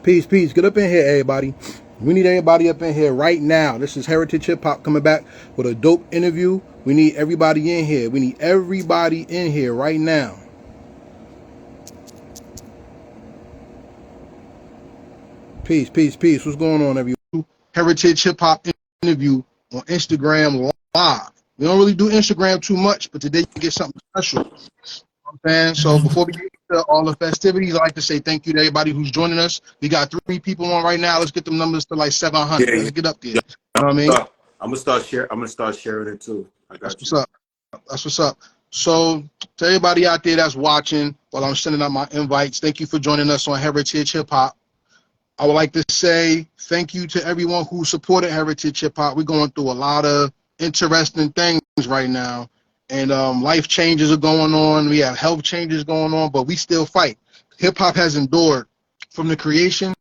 Peace, peace. Get up in here, everybody. We need everybody up in here right now. This is Heritage Hip Hop coming back with a dope interview. We need everybody in here. We need everybody in here right now. Peace, peace, peace. What's going on, everyone? Heritage Hip Hop interview on Instagram Live. We don't really do Instagram too much, but today you get something special. So before we get into all the festivities, I'd like to say thank you to everybody who's joining us. We got 3 people on right now. Let's get them numbers to like 700. Let's get up there. You know what I mean? I'm gonna start sharing it too. That's what's up. That's what's up. So to everybody out there that's watching while I'm sending out my invites, thank you for joining us on Heritage Hip Hop. I would like to say thank you to everyone who supported Heritage Hip Hop. We're going through a lot of interesting things right now. And life changes are going on. We have health changes going on, but we still fight. Hip hop has endured from the creation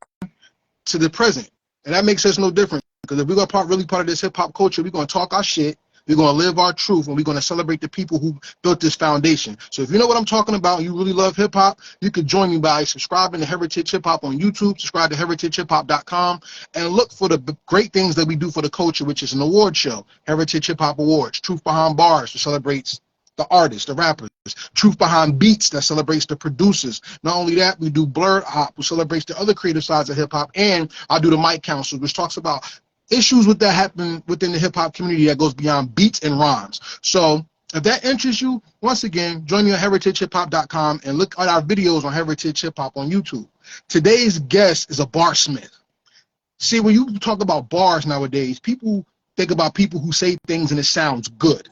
to the present, and that makes us no different. Because if we're going to really part of this hip hop culture, we're going to talk our shit. We're going to live our truth, and we're going to celebrate the people who built this foundation. So if you know what I'm talking about and you really love hip-hop, you could join me by subscribing to Heritage Hip-Hop on YouTube, subscribe to heritagehiphop.com, and look for the great things that we do for the culture, which is an award show, Heritage Hip-Hop Awards, Truth Behind Bars, which celebrates the artists, the rappers, Truth Behind Beats, that celebrates the producers. Not only that, we do Blurred Hop, which celebrates the other creative sides of hip-hop, and I do the Mic Council, which talks about issues with that happen within the hip-hop community that goes beyond beats and rhymes. So if that interests you, once again, join me on heritagehiphop.com and look at our videos on Heritage Hip Hop on YouTube. Today's guest is a barsmith. See, when you talk about bars nowadays, people think about people who say things and it sounds good.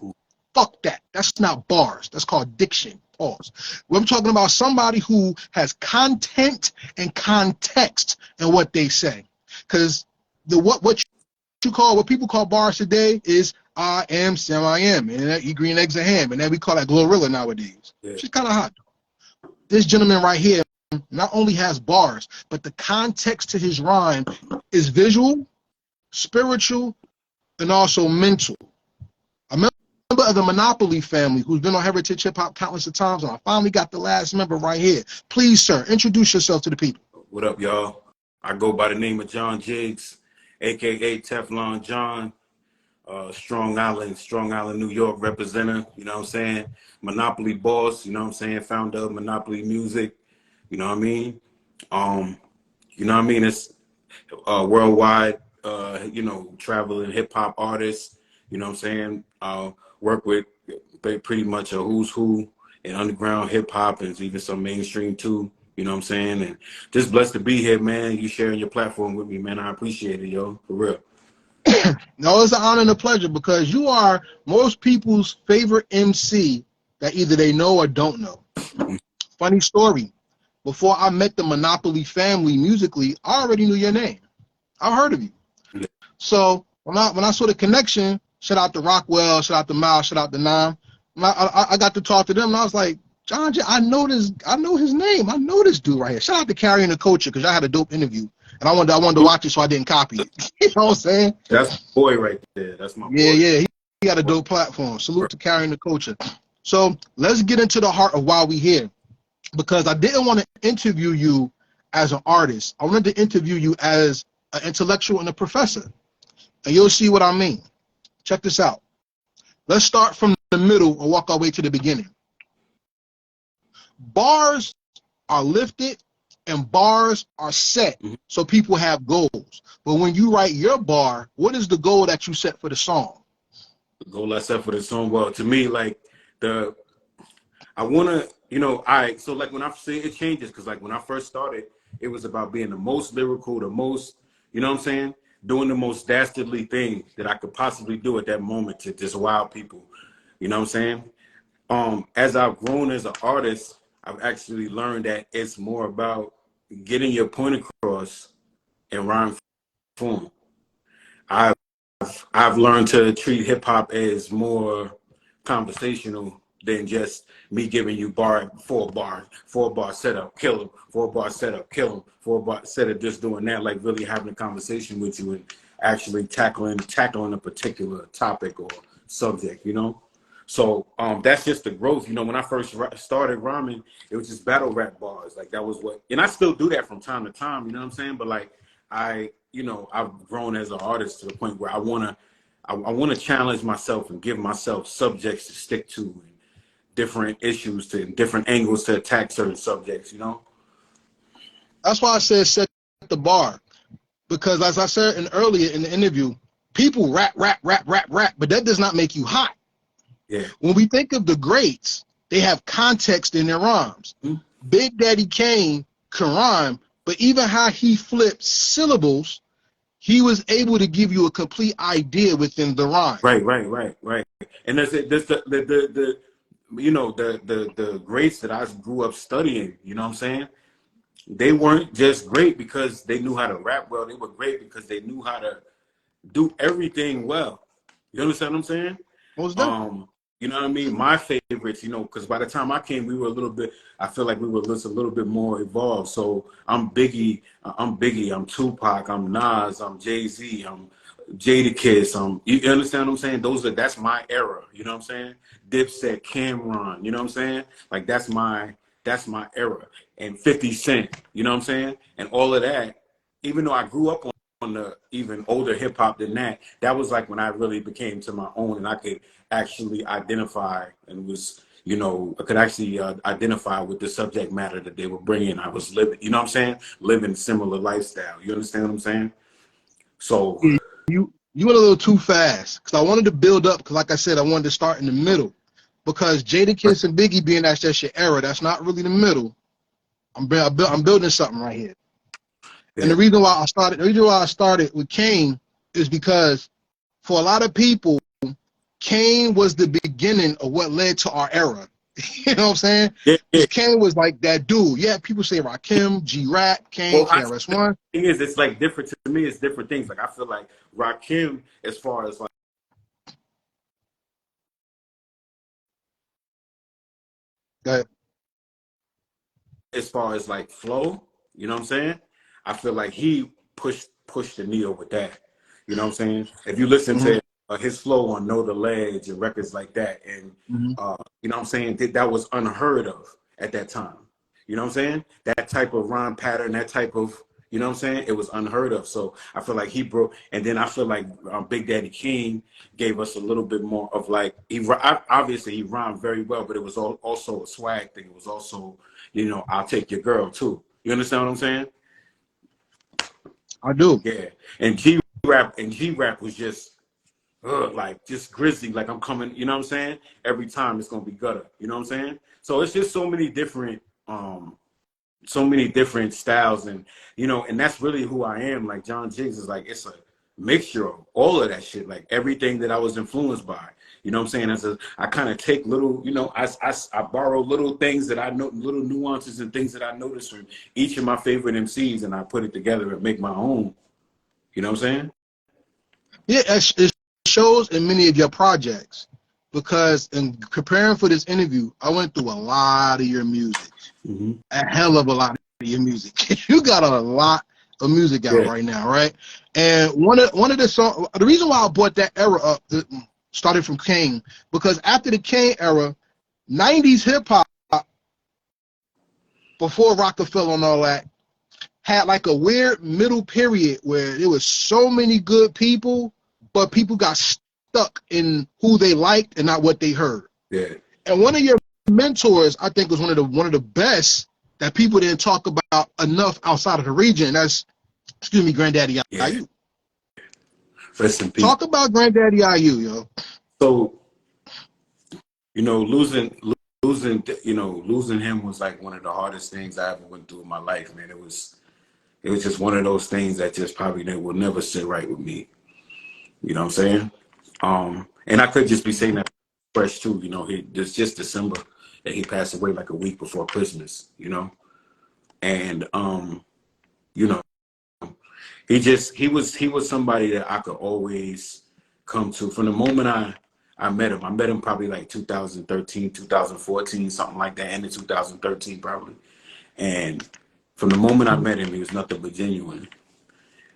Fuck that. That's not bars. That's called diction. Pause. We're talking about somebody who has content and context in what they say. Because what people call bars today is I am, Sam, I am, and that eat green eggs and ham, and then we call that Glorilla nowadays. Yeah. Which is kind of hot. This gentleman right here not only has bars, but the context to his rhyme is visual, spiritual, and also mental. A member of the Monopoly family who's been on Heritage Hip Hop countless of times, and I finally got the last member right here. Please, sir, introduce yourself to the people. What up, y'all? I go by the name of John Jiggs, a.k.a. Teflon John, Strong Island, New York representative, you know what I'm saying? Monopoly boss, you know what I'm saying? Founder of Monopoly Music, you know what I mean? You know what I mean? It's worldwide, traveling hip-hop artists, you know what I'm saying? Work with pretty much a who's who in underground hip-hop and even some mainstream too. You know what I'm saying? And just blessed to be here, man. You sharing your platform with me, man. I appreciate it, yo. For real. No, it's an honor and a pleasure because you are most people's favorite MC that either they know or don't know. Funny story. Before I met the Monopoly family musically, I already knew your name. I've heard of you. Yeah. So when I saw the connection, shout out to Rockwell, shout out to Miles, shout out to Nam, I got to talk to them and I was like, John, I know his name. I know this dude right here. Shout out to Carrying the Culture because I had a dope interview, and I wanted to watch it so I didn't copy it. You know what I'm saying? That's my boy right there. That's my boy. Yeah. He got a dope platform. Salute to Carrying the Culture. So let's get into the heart of why we here, because I didn't want to interview you as an artist. I wanted to interview you as an intellectual and a professor, and you'll see what I mean. Check this out. Let's start from the middle and walk our way to the beginning. Bars are lifted and bars are set so people have goals. But when you write your bar, what is the goal that you set for the song? The goal I set for the song, well, to me, like I want to, so like when I say it changes, because like when I first started, it was about being the most lyrical, the most, you know what I'm saying? Doing the most dastardly thing that I could possibly do at that moment to just wow people. You know what I'm saying? As I've grown as an artist, I've actually learned that it's more about getting your point across in rhyme form. I've learned to treat hip hop as more conversational than just me giving you four bar setup, kill him, 4 bar setup, kill him, 4 bar setup, just doing that, like really having a conversation with you and actually tackling a particular topic or subject, you know? So that's just the growth. You know, when I first started rhyming, it was just battle rap bars. Like that was what, and I still do that from time to time. You know what I'm saying? But like I've grown as an artist to the point where I wanna challenge myself and give myself subjects to stick to, and different issues to different angles to attack certain subjects. You know? That's why I said set the bar. Because as I said earlier in the interview, people rap, but that does not make you hot. Yeah. When we think of the greats, they have context in their rhymes. Mm-hmm. Big Daddy Kane can rhyme, but even how he flipped syllables, he was able to give you a complete idea within the rhyme. Right. And there's the you know, the greats that I grew up studying, you know what I'm saying? They weren't just great because they knew how to rap well. They were great because they knew how to do everything well. You understand what I'm saying? Most definitely. You know what I mean? My favorites, you know, because by the time I came, we were I feel like we were just a little bit more evolved. So I'm Biggie, I'm Tupac, I'm Nas, I'm Jay-Z, I'm Jadakiss, you understand what I'm saying? That's my era, you know what I'm saying? Dipset, Cameron, you know what I'm saying? Like that's my era. And 50 Cent, you know what I'm saying? And all of that, even though I grew up on the even older hip hop than that, that was like when I really became to my own, and I could actually identify and was, you know, I could actually identify with the subject matter that they were bringing. I was living, you know what I'm saying? Living similar lifestyle. You understand what I'm saying? So Yeah, you went a little too fast because I wanted to build up because, like I said, I wanted to start in the middle because Jadakiss and Biggie being that's your era, that's not really the middle. I'm building something right here. yeah. And the reason why I started with Kane is because for a lot of people, Kane was the beginning of what led to our era. You know what I'm saying? Yeah. Because Kane was like that dude. Yeah, people say Rakim, G-Rap, Kane, Well, KRS-One. the thing is, it's like different to me. It's different things. Like I feel like Rakim, as far as like, That as far as like flow, you know what I'm saying? I feel like he pushed the needle with that. You know what I'm saying? If you listen to his flow on Know the Ledge and records like that, and you know what I'm saying, that was unheard of at that time. You know what I'm saying? That type of rhyme pattern, that type of, you know what I'm saying? It was unheard of. So I feel like he broke, and then I feel like Big Daddy King gave us a little bit more of like, obviously he rhymed very well, but it was also a swag thing. It was also, you know, I'll take your girl too. You understand what I'm saying? I do. Yeah. And G-Rap was just like just grizzy, like I'm coming, you know what I'm saying? Every time it's gonna be gutter, you know what I'm saying? So it's just so many different styles, and you know, and that's really who I am. Like John Jiggs is like, it's a mixture of all of that shit, like everything that I was influenced by. You know what I'm saying? I kind of take little, you know, I borrow little things that I know, little nuances and things that I notice from each of my favorite MCs, and I put it together and make my own. You know what I'm saying? Yeah, it shows in many of your projects because in preparing for this interview, I went through a lot of your music, a hell of a lot of your music. You got a lot of music out right now, right? And one of the songs, the reason why I brought that era up, started from Kane, because after the Kane era, 90s hip hop, before Rockefeller and all that, had like a weird middle period where there was so many good people, but people got stuck in who they liked and not what they heard. Yeah. And one of your mentors, I think, was one of the best that people didn't talk about enough outside of the region. That's, excuse me, Granddaddy IU. Rest in peace. Talk about Granddaddy IU, yo. So, you know, losing, you know, losing him was like one of the hardest things I ever went through in my life, man. It was just one of those things that just probably will never sit right with me. You know what I'm saying? And I could just be saying that fresh too. You know, it's just December that he passed away, like a week before Christmas. You know, and you know, he was somebody that I could always come to. From the moment I met him probably like 2013, 2014, something like that, end of 2013 probably. And from the moment I met him, he was nothing but genuine.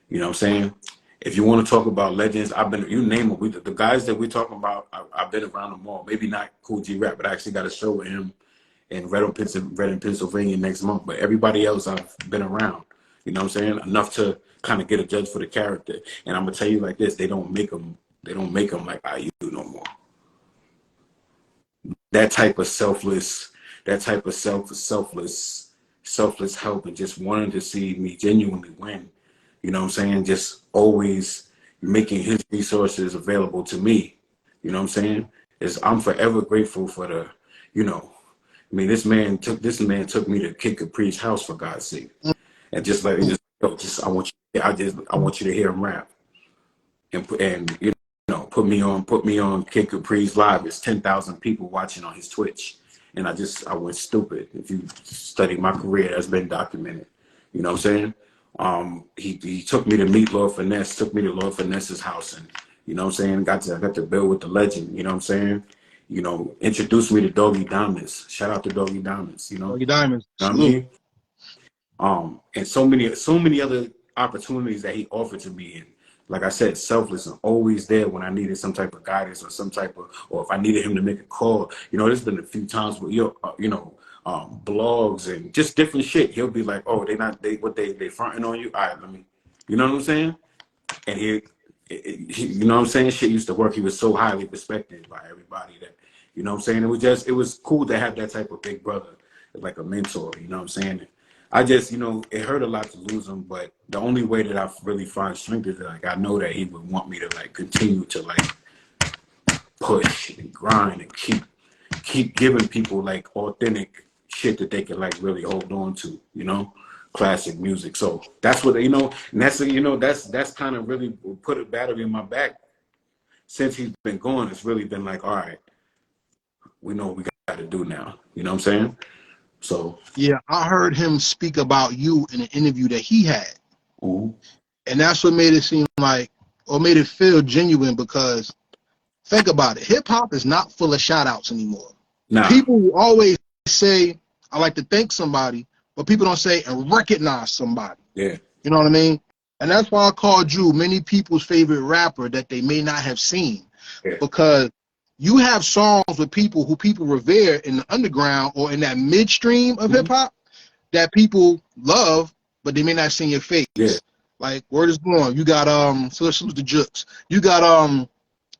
You know what I'm saying? If you want to talk about legends, you name them. The guys that we're talking about, I've been around them all. Maybe not Cool G Rap, but I actually got a show with him in Reading, Pennsylvania next month. But everybody else I've been around, you know what I'm saying? Enough to kind of get a judge for the character. And I'm gonna tell you like this: they don't make them like IU no more. That type of selfless help, and just wanting to see me genuinely win. You know what I'm saying? Just always making his resources available to me. You know what I'm saying? I'm forever grateful for the, you know, I mean, this man took me to Kid Capri's house, for God's sake, and just like, I want you to hear him rap, and you know, put me on Kid Capri's live. There's 10,000 people watching on his Twitch, and I went stupid. If you study my career, that's been documented. You know what I'm saying? He took me to meet Lord Finesse, took me to Lord Finesse's house, and you know what I'm saying, got to build with the legend. You know what I'm saying? You know, introduced me to Doggy Diamonds. Shout out to Doggy Diamonds. You know, Doggy Diamonds. You know what I mean? And so many other opportunities that he offered to me. And like I said, selfless and always there when I needed some type of guidance or if I needed him to make a call. You know, there's been a few times where blogs and just different shit. He'll be like, "Oh, they fronting on you. All right, let me," you know what I'm saying? And he you know what I'm saying? Shit used to work. He was so highly respected by everybody that, you know what I'm saying? It was cool to have that type of big brother, like a mentor, you know what I'm saying? I just, you know, it hurt a lot to lose him, but the only way that I really find strength is that, like, I know that he would want me to, like, continue to, like, push and grind and keep giving people, like, authentic shit that they can, like, really hold on to, you know? Classic music. So that's what, you know, and that's kind of really put a battery in my back. Since he's been gone, it's really been like, all right, we know what we got to do now. You know what I'm saying? So yeah, I heard him speak about you in an interview that he had, mm-hmm. and that's what made it seem like, or made it feel genuine. Because think about it, hip hop is not full of shout outs anymore. Nah. People always say, "I like to thank somebody," but people don't say and recognize somebody. Yeah. You know what I mean? And that's why I called you many people's favorite rapper that they may not have seen. Yeah. Because you have songs with people who people revere in the underground or in that midstream of hip hop that people love, but they may not see your face. Yeah. Like Word Is Born. You got so let's lose the Jooks. You got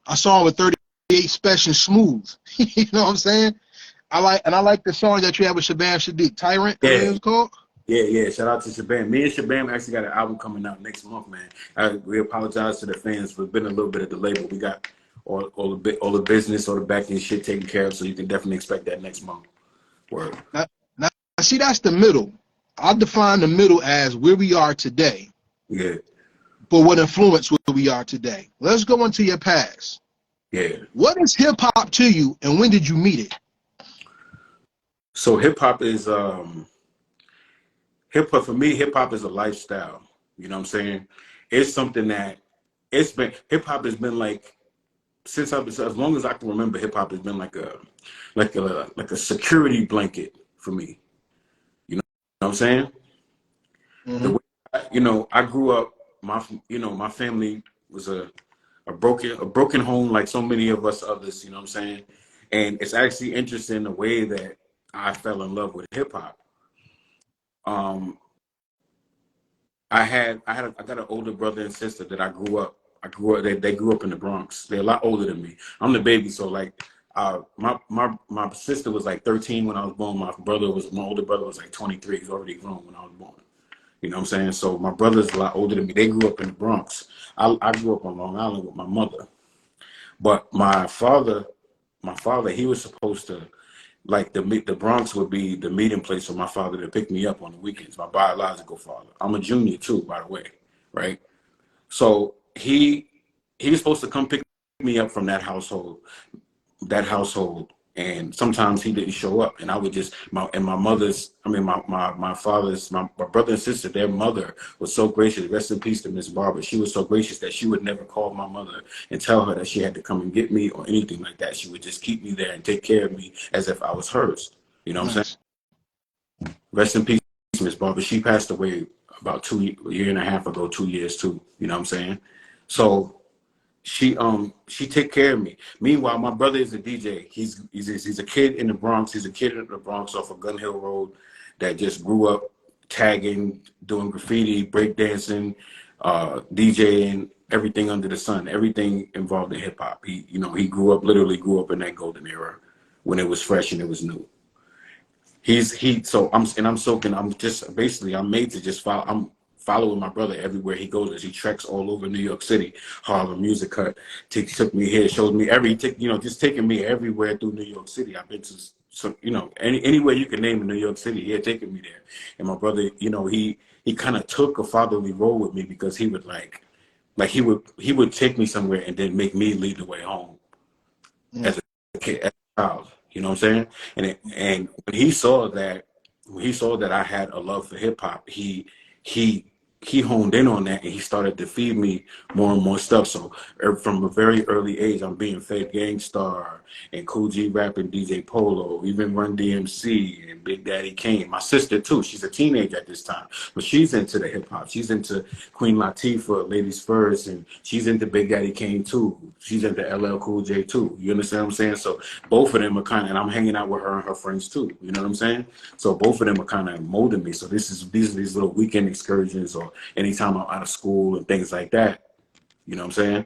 a song with 38 Special Smooth. You know what I'm saying? I like the song that you have with Shabam Sadiq, Tyrant. Yeah. What it's called? Yeah. Shout out to Shabam. Me and Shabam actually got an album coming out next month, man. We apologize to the fans for being a little bit of delay, but we got all the business, all the back end shit taken care of, so you can definitely expect that next month. Word. Now, see, that's the middle. I define the middle as where we are today. Yeah. But what influenced where we are today? Let's go into your past. Yeah. What is hip hop to you, and when did you meet it? So hip hop is for me, hip hop is a lifestyle. You know what I'm saying? It's something that hip hop has been like, since as long as I can remember, hip hop has been like a security blanket for me. You know what I'm saying? Mm-hmm. The way I grew up, my family was a broken home, like so many of us others. You know what I'm saying? And it's actually interesting the way that I fell in love with hip hop. I got an older brother and sister that I grew up. They grew up in the Bronx. They're a lot older than me. I'm the baby, so like my sister was like 13 when I was born. My older brother was like 23. He's already grown when I was born. You know what I'm saying? So my brother's a lot older than me. They grew up in the Bronx. I grew up on Long Island with my mother. But my father, he was supposed to, like, the Bronx would be the meeting place for my father to pick me up on the weekends, my biological father. I'm a junior too, by the way, right? So he was supposed to come pick me up from that household, and sometimes he didn't show up, and I would just my brother and sister, their mother was so gracious. Rest in peace to Miss Barbara. She was so gracious that she would never call my mother and tell her that she had to come and get me or anything like that. She would just keep me there and take care of me as if I was hers. You know what I'm saying? Rest in peace, Miss Barbara. She passed away about a year and a half ago, 2 years too. You know what I'm saying? So she take care of me. Meanwhile, my brother is a DJ. He's a kid in the Bronx. He's a kid in the Bronx off of Gun Hill Road that just grew up tagging, doing graffiti, breakdancing, DJing, everything under the sun, everything involved in hip hop. He literally grew up in that golden era when it was fresh and it was new. I'm made to just follow. I'm following my brother everywhere he goes. As he treks all over New York City, Harlem, Music Hut, took me here, showed me just taking me everywhere through New York City. I've been to anywhere you can name in New York City, he had taken me there. And my brother, he kind of took a fatherly role with me because he would he would take me somewhere and then make me lead the way home as a kid, as a child. You know what I'm saying? And when he saw that I had a love for hip hop, he honed in on that and he started to feed me more and more stuff. So from a very early age, I'm being fed Gangstar and Cool G rapping DJ Polo, even Run DMC and Big Daddy Kane. My sister too, she's a teenager at this time, but she's into the hip hop. She's into Queen Latifah, Ladies First, and she's into Big Daddy Kane too. She's into LL Cool J too. You understand what I'm saying? So both of them are kind of, and I'm hanging out with her and her friends too. You know what I'm saying? So both of them are kind of molding me. So these are these little weekend excursions or anytime I'm out of school and things like that. You know what I'm saying?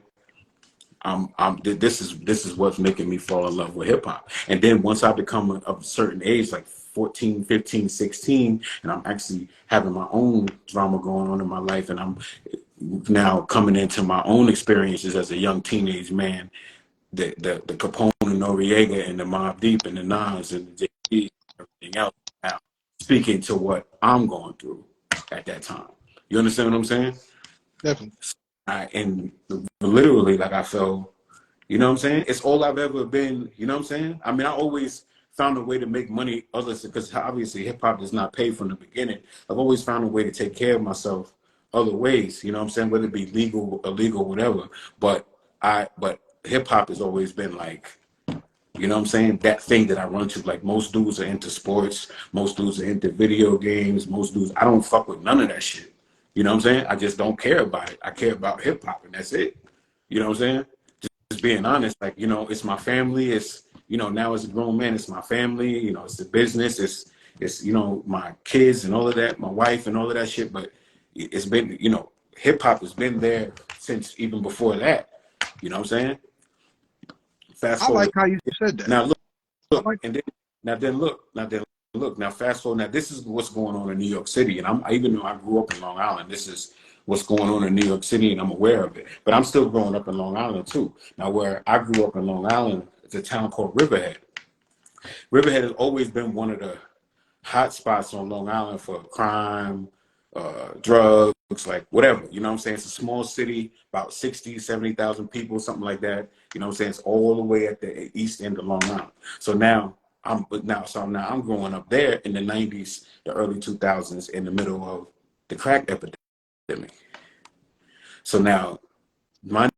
This is what's making me fall in love with hip hop. And then once I become of a certain age, like 14, 15, 16, and I'm actually having my own drama going on in my life, and I'm now coming into my own experiences as a young teenage man, the Capone and Noriega and the Mobb Deep and the Nas and the Jigg and everything else, now speaking to what I'm going through at that time. You understand what I'm saying? Definitely. And literally, like, I felt, you know what I'm saying? It's all I've ever been, you know what I'm saying? I mean, I always found a way to make money because obviously hip hop does not pay from the beginning. I've always found a way to take care of myself other ways, you know what I'm saying? Whether it be legal, illegal, whatever. But hip hop has always been like, you know what I'm saying? That thing that I run to. Like, most dudes are into sports, most dudes are into video games, most dudes, I don't fuck with none of that shit. You know what I'm saying? I just don't care about it. I care about hip hop and that's it. You know what I'm saying? Just being honest, like, it's my family. It's, now as a grown man, it's my family, it's the business, it's my kids and all of that, my wife and all of that shit. But it's been, hip hop has been there since even before that. You know what I'm saying? Fast I forward. like how you said that. Now look, and then look. Now fast forward. Now this is what's going on in New York City, and even though I grew up in Long Island, this is what's going on in New York City, and I'm aware of it. But I'm still growing up in Long Island too. Now, where I grew up in Long Island, it's a town called Riverhead. Riverhead has always been one of the hot spots on Long Island for crime, drugs, like whatever. You know what I'm saying? It's a small city, about 60, 70,000 people, something like that. You know what I'm saying? It's all the way at the east end of Long Island. So now I'm growing up there in the 90s, the early 2000s, in the middle of the crack epidemic. So now my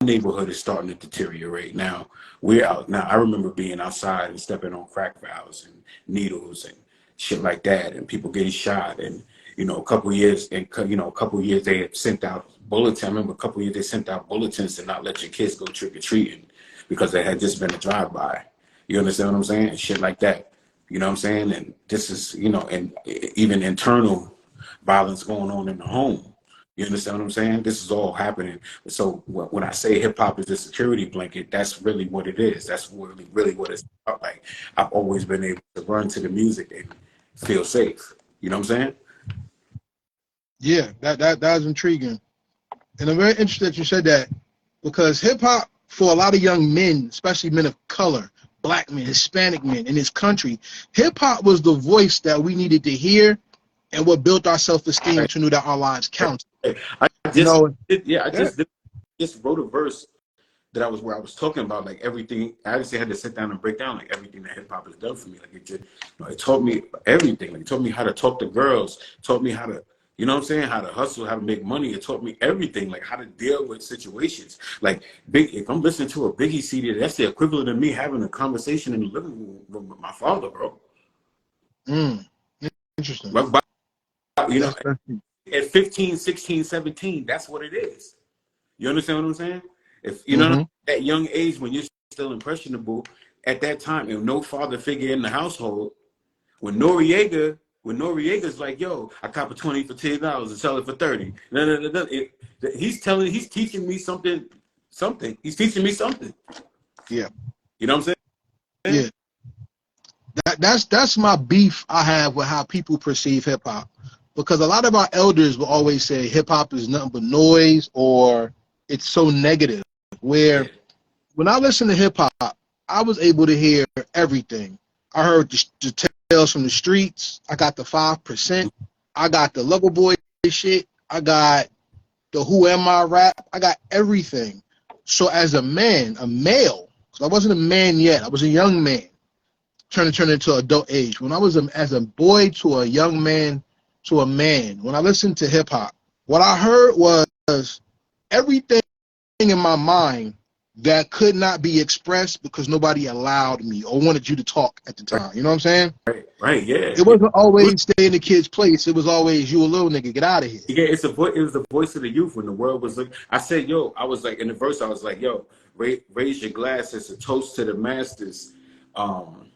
neighborhood is starting to deteriorate. Now we're out. Now I remember being outside and stepping on crack valves and needles and shit like that, and people getting shot. And a couple of years they had sent out bulletins. I remember a couple of years they sent out bulletins to not let your kids go trick or treating because there had just been a drive by. You understand what I'm saying? And shit like that. You know what I'm saying? And this is and even internal violence going on in the home. You understand what I'm saying? This is all happening. So when I say hip hop is a security blanket, that's really what it is. That's really what it's about. Like, I've always been able to run to the music and feel safe. You know what I'm saying? Yeah, that is intriguing. And I'm very interested that you said that because hip hop, for a lot of young men, especially men of color, black men, Hispanic men in this country, hip hop was the voice that we needed to hear and what built our self-esteem to know that our lives count. I just wrote a verse that I was talking about, like, everything. I actually had to sit down and break down like everything that hip hop has done for me. Like, it taught me everything. Like, it taught me how to talk to girls, taught me how to, you know what I'm saying, how to hustle, how to make money. It taught me everything, like how to deal with situations. Like, if I'm listening to a Biggie CD, that's the equivalent of me having a conversation in the living room with my father, bro. Interesting. But, at 15, 16, 17, that's what it is. You understand what I'm saying? If you know Mm-hmm. at young age when you're still impressionable, at that time, and no father figure in the household, when Noriega's like, yo, I cop a 20 for $10 and sell it for 30. No, no, no, no. He's teaching me something. He's teaching me something. Yeah. You know what I'm saying? Yeah. That's my beef I have with how people perceive hip hop. Because a lot of our elders will always say hip hop is nothing but noise or it's so negative. Where Yeah. when I listen to hip hop, I was able to hear everything. I heard the tales from the streets. I got the 5%. I got the Lover Boy shit. I got the Who Am I rap. I got everything. So as a man, a male, because I wasn't a man yet, I was a young man trying to turn into adult age. When I was as a boy to a young man to a man, when I listened to hip hop, what I heard was everything in my mind that could not be expressed because nobody allowed me or wanted you to talk at the time. You know what I'm saying? Right. Yeah. It Yeah. wasn't always stay in the kid's place. It was always you a little nigga, get out of here. Yeah, it's a voice. It was the voice of the youth when the world was looking. I said, "Yo," I was like in the verse. I was like, "Yo, raise your glass as a toast to the masters." Um,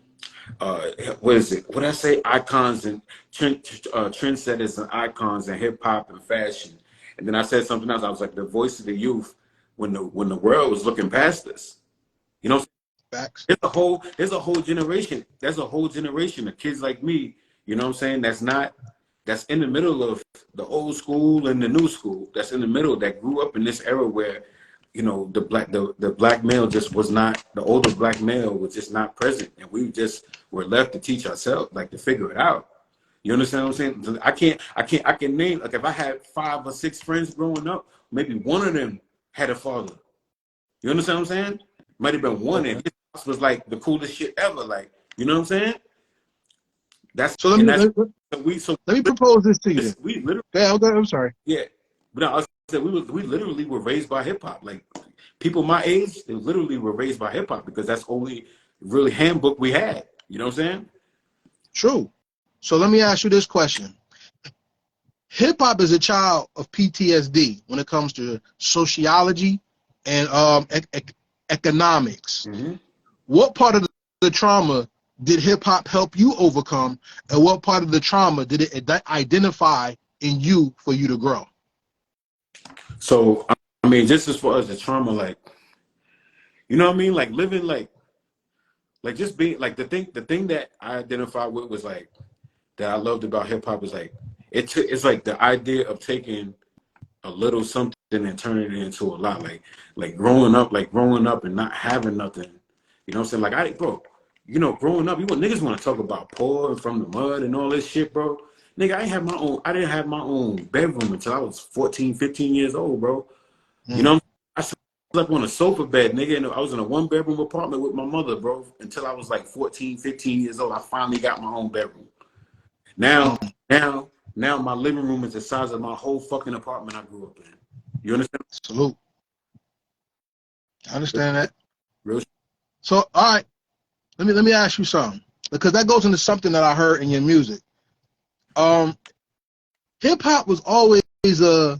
what is it? What did I say? Icons and trendsetters and icons and hip hop and fashion. And then I said something else. I was like, "The voice of the youth when the world was looking past us." You know, Facts. there's a whole generation. There's a whole generation of kids like me. You know what I'm saying? That's in the middle of the old school and the new school. That's in the middle that grew up in this era where, you know, the black male just was not, the older black male was just not present, and we just were left to teach ourselves, like to figure it out. You understand what I'm saying? I can name, like if I had 5 or 6 friends growing up, maybe one of them had a father. You understand what I'm saying? Might have been one, Okay. and his house was like the coolest shit ever. Like, you know what I'm saying? That's So let and me that's let, so let me propose this to you then. we literally. Yeah, okay, I'm sorry. Yeah, but I said we literally were raised by hip hop. Like people my age, they literally were raised by hip hop because that's the only really handbook we had. You know what I'm saying? True. So let me ask you this question. Hip hop is a child of PTSD when it comes to sociology and economics. Mm-hmm. What part of the trauma did hip hop help you overcome, and what part of the trauma did it identify in you for you to grow? So I mean, just as far as the trauma, like you know what I mean, like living like just being like the thing that I identified with was like that I loved about hip hop is like it's like the idea of taking a little something and turning it into a lot. Like growing up and not having nothing. You know what I'm saying? Like bro, you know, growing up, niggas want to talk about poor and from the mud and all this shit, bro. Nigga, I didn't have my own bedroom until I was 14, 15 years old, bro. You know Mm. what I'm saying? I slept on a sofa bed, nigga, and I was in a 1-bedroom apartment with my mother, bro, until I was like 14, 15 years old. I finally got my own bedroom. Now, Mm. now, now my living room is the size of my whole fucking apartment I grew up in. You understand? Salute. I understand that. Real So, all right, let me ask you something because that goes into something that I heard in your music. Um, Hip hop was always a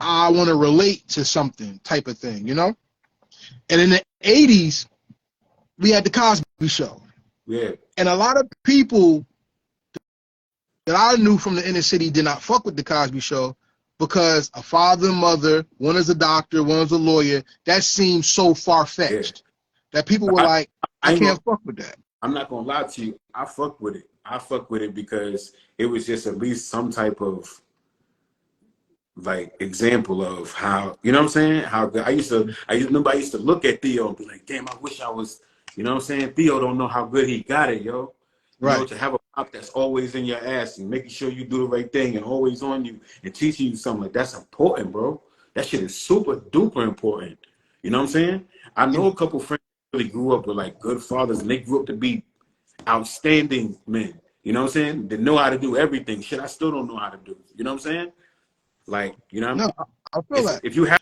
I want to relate to something type of thing, you know. And in the '80s, we had the Cosby Show, yeah. and a lot of people that I knew from the inner city did not fuck with the Cosby Show because a father and mother, one is a doctor, one is a lawyer. That seemed so far Yeah. fetched that people But were like, I I ain't gonna can't fuck with that. I'm not gonna lie to you. I fuck with it. I fuck with it because it was just at least some type of like example of how, you know what I'm saying? How good remember I used to look at Theo and be like, damn, I wish I was, you know what I'm saying? Theo don't know how good he got it, yo. You know, Right. to have a pop that's always in your ass and making sure you do the right thing and always on you and teaching you something like that's important, bro. That shit is super duper important. You know what I'm saying? I know a couple friends really grew up with like good fathers and they grew up to be outstanding men. You know what I'm saying? They know how to do everything. Shit, I still don't know how to do. You know what I'm saying? Like, you know what I mean? No, I feel that. If you have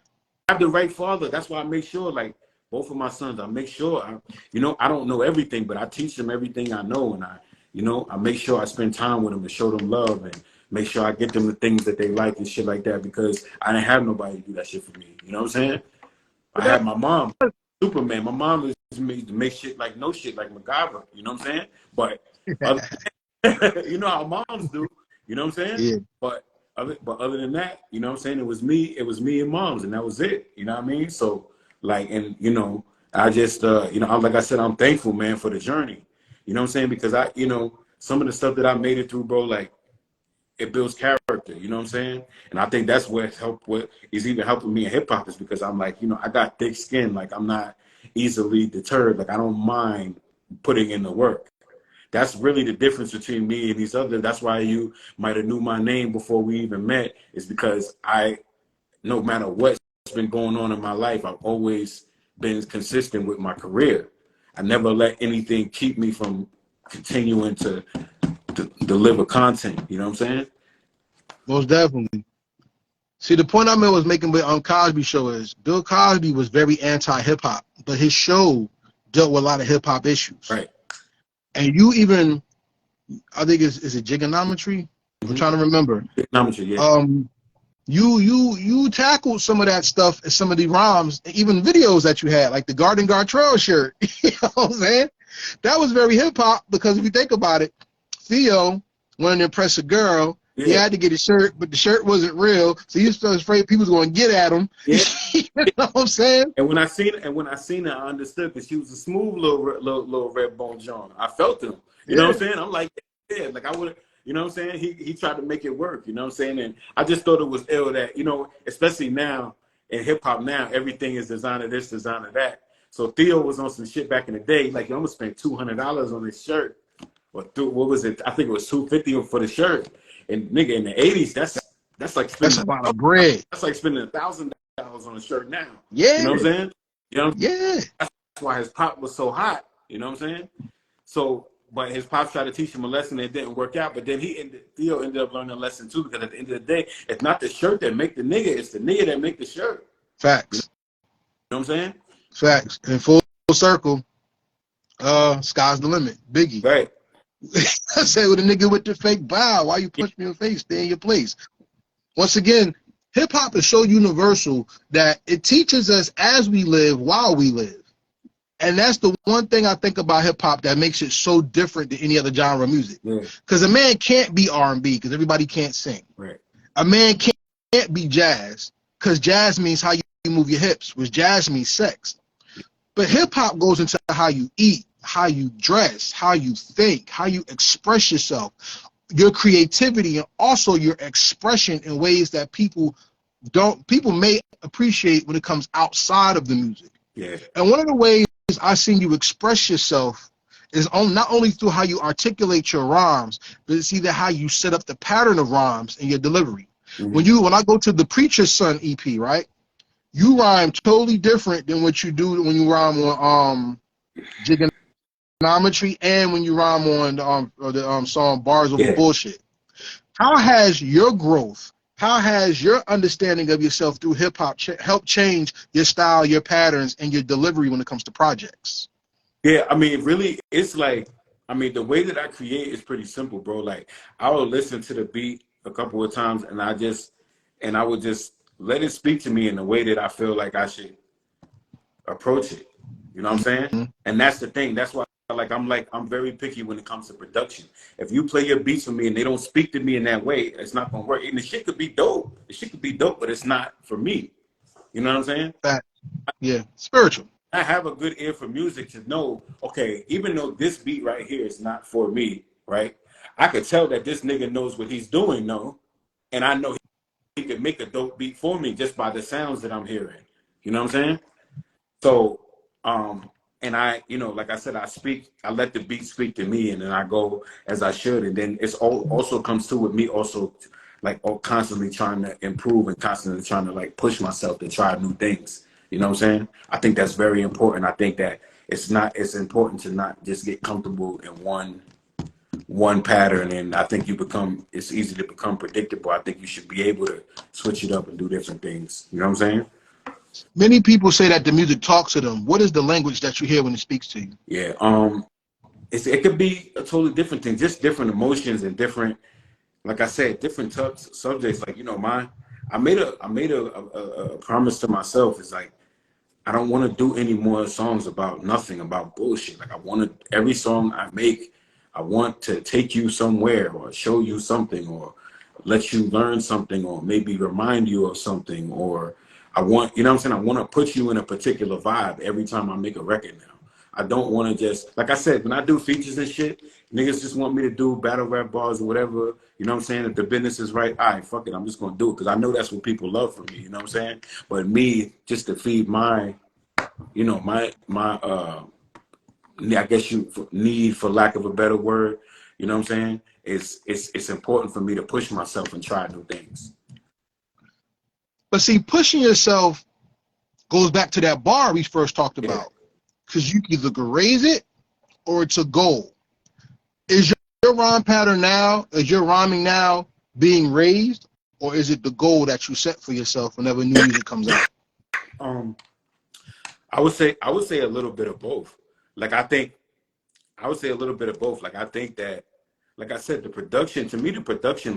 the right father, that's why I make sure, like, both of my sons, I make sure, I don't know everything, but I teach them everything I know. And I make sure I spend time with them and show them love and make sure I get them the things that they like and shit like that, because I didn't have nobody to do that shit for me. You know what I'm saying? I had my mom, Superman. My mom was made to make shit like no shit like MacGyver. You know what I'm saying? But other, you know how moms do. You know what I'm saying? Yeah. But other than that, you know what I'm saying? It was me and moms, and that was it. You know what I mean? So like, and you know, I just you know, like I said, I'm thankful, man, for the journey. You know what I'm saying? Because I, you know, some of the stuff that I made it through, bro, like it builds character. You know what I'm saying? And I think that's what is even helping me in hip hop, is because I'm like, you know, I got thick skin. Like I'm not easily deterred. Like I don't mind putting in the work. That's really the difference between me and these others. That's why you might have knew my name before we even met, is because no matter what's been going on in my life, I've always been consistent with my career. I never let anything keep me from continuing to deliver content. You know what I'm saying? Most definitely. See, the point I was making with Cosby Show is Bill Cosby was very anti-hip-hop, but his show dealt with a lot of hip-hop issues. Right. And you even, I think is it Jiggonometry? I'm trying to remember. Jiggonometry, yeah. You tackled some of that stuff and some of the rhymes, even videos that you had, like the Garden Gartrell shirt. You know what I'm saying? That was very hip-hop, because if you think about it, Theo wanted to impress a girl. Yeah. He had to get a shirt, but the shirt wasn't real, so he was so afraid people was going to get at him. Yeah. You know what I'm saying? And when I seen her, I understood, because she was a smooth little red bone John. I felt him. You know what I'm saying? I'm like, yeah, like I would. You know what I'm saying? He tried to make it work. You know what I'm saying? And I just thought it was ill that, you know, especially now in hip hop now, everything is designer this, designer that. So Theo was on some shit back in the day, like you almost spent $200 on his shirt. Or what was it? I think it was $250 for the shirt. And nigga, in the 80s, that's like spending a lot of bread. That's like spending $1,000 on a shirt now. Yeah. You know what I'm saying? You know? Yeah. That's why his pop was so hot. You know what I'm saying? So, but his pops tried to teach him a lesson that didn't work out. But then Theo ended up learning a lesson too, because at the end of the day, it's not the shirt that make the nigga, it's the nigga that make the shirt. Facts. You know what I'm saying? Facts. In full circle, sky's the limit. Biggie. Right. I say with a nigga with the fake bow, why you punch me in the face? Stay in your place. Once again, hip hop is so universal that it teaches us as we live while we live. And that's the one thing I think about hip hop that makes it so different than any other genre of music. Because a man can't be R&B because everybody can't sing. Right. A man can't be jazz because jazz means how you move your hips, which jazz means sex. But hip hop goes into how you eat, how you dress, how you think, how you express yourself, your creativity, and also your expression in ways that people may appreciate when it comes outside of the music. Yeah. And one of the ways I've seen you express yourself is not only through how you articulate your rhymes, but it's either how you set up the pattern of rhymes in your delivery. Mm-hmm. When I go to the Preacher's Son EP, right, you rhyme totally different than what you do when you rhyme on Jiggonometry and when you rhyme on the song Bars Over Bullshit. How has your growth, how has your understanding of yourself through hip-hop helped change your style, your patterns, and your delivery when it comes to projects? Yeah, I mean, really, it's like, I mean, the way that I create is pretty simple, bro. Like, I will listen to the beat a couple of times, and I would just let it speak to me in the way that I feel like I should approach it. You know what I'm saying? Mm-hmm. And that's the thing. That's why I'm very picky when it comes to production. If you play your beats for me and they don't speak to me in that way, it's not gonna work. And the shit could be dope. The shit could be dope, but it's not for me. You know what I'm saying? Yeah, spiritual. I have a good ear for music to know, okay, even though this beat right here is not for me, right? I could tell that this nigga knows what he's doing, no? And I know he could make a dope beat for me just by the sounds that I'm hearing. You know what I'm saying? So, and I, you know, like I said, I let the beat speak to me, and then I go as I should. And then it's also comes to with me also, like, constantly trying to improve and constantly trying to, like, push myself to try new things. You know what I'm saying? I think that's very important. I think that it's important to not just get comfortable in one pattern. And I think it's easy to become predictable. I think you should be able to switch it up and do different things. You know what I'm saying? Many people say that the music talks to them. What is the language that you hear when it speaks to you? Yeah. It could be a totally different thing, just different emotions and different like I said, different subjects. Like, you know, I made a promise to myself. It's like, I don't want to do any more songs about nothing, about bullshit. Like, I want to, every song I make, I want to take you somewhere or show you something or let you learn something or maybe remind you of something. Or I want, you know what I'm saying? I want to put you in a particular vibe every time I make a record now. I don't want to just, like I said, when I do features and shit, niggas just want me to do battle rap bars or whatever. You know what I'm saying? If the business is right, all right, fuck it, I'm just going to do it because I know that's what people love from me. You know what I'm saying? But me, just to feed my, you know, I guess you need, for lack of a better word, you know what I'm saying? It's important for me to push myself and try new things. But see, pushing yourself goes back to that bar we first talked about. Because you can either raise it or it's a goal. Is your rhyme pattern now, is your rhyming now being raised, or is it the goal that you set for yourself whenever new music comes out? I would say a little bit of both. Like, I would say a little bit of both. Like, I think that, like I said, the production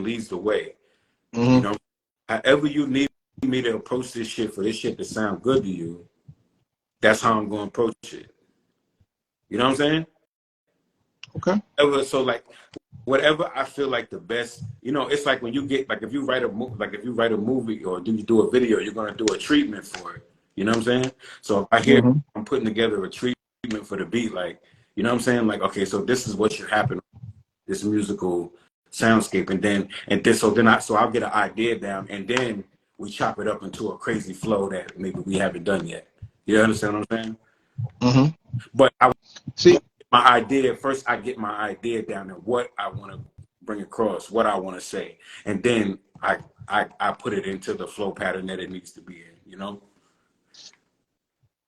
leads the way. Mm-hmm. You know, however you need me to approach this shit for this shit to sound good to you, that's how I'm going to approach it. You know what I'm saying? Okay. So, like, whatever I feel like the best, you know, it's like when you get, like, if you write a movie or you do a video, you're going to do a treatment for it. You know what I'm saying? So if I hear I'm putting together a treatment for the beat, like, you know what I'm saying? Like, okay, so this is what should happen, this musical soundscape, so I'll get an idea down, and then we chop it up into a crazy flow that maybe we haven't done yet. You understand what I'm saying? Mm-hmm. But See, I get my idea down and what I want to bring across, what I want to say, and then I put it into the flow pattern that it needs to be in. You know.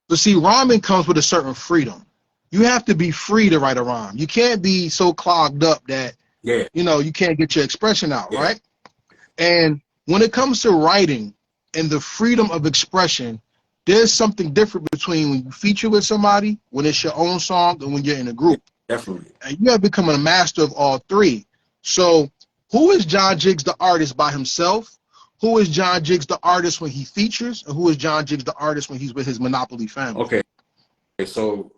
but see, rhyming comes with a certain freedom. You have to be free to write a rhyme. You can't be so clogged up that you know you can't get your expression out, right? And when it comes to writing and the freedom of expression, there's something different between when you feature with somebody, when it's your own song, and when you're in a group. Definitely. And you have become a master of all three. So who is John Jiggs the artist by himself? Who is John Jiggs the artist when he features? And who is John Jiggs the artist when he's with his Monopoly family? Okay. So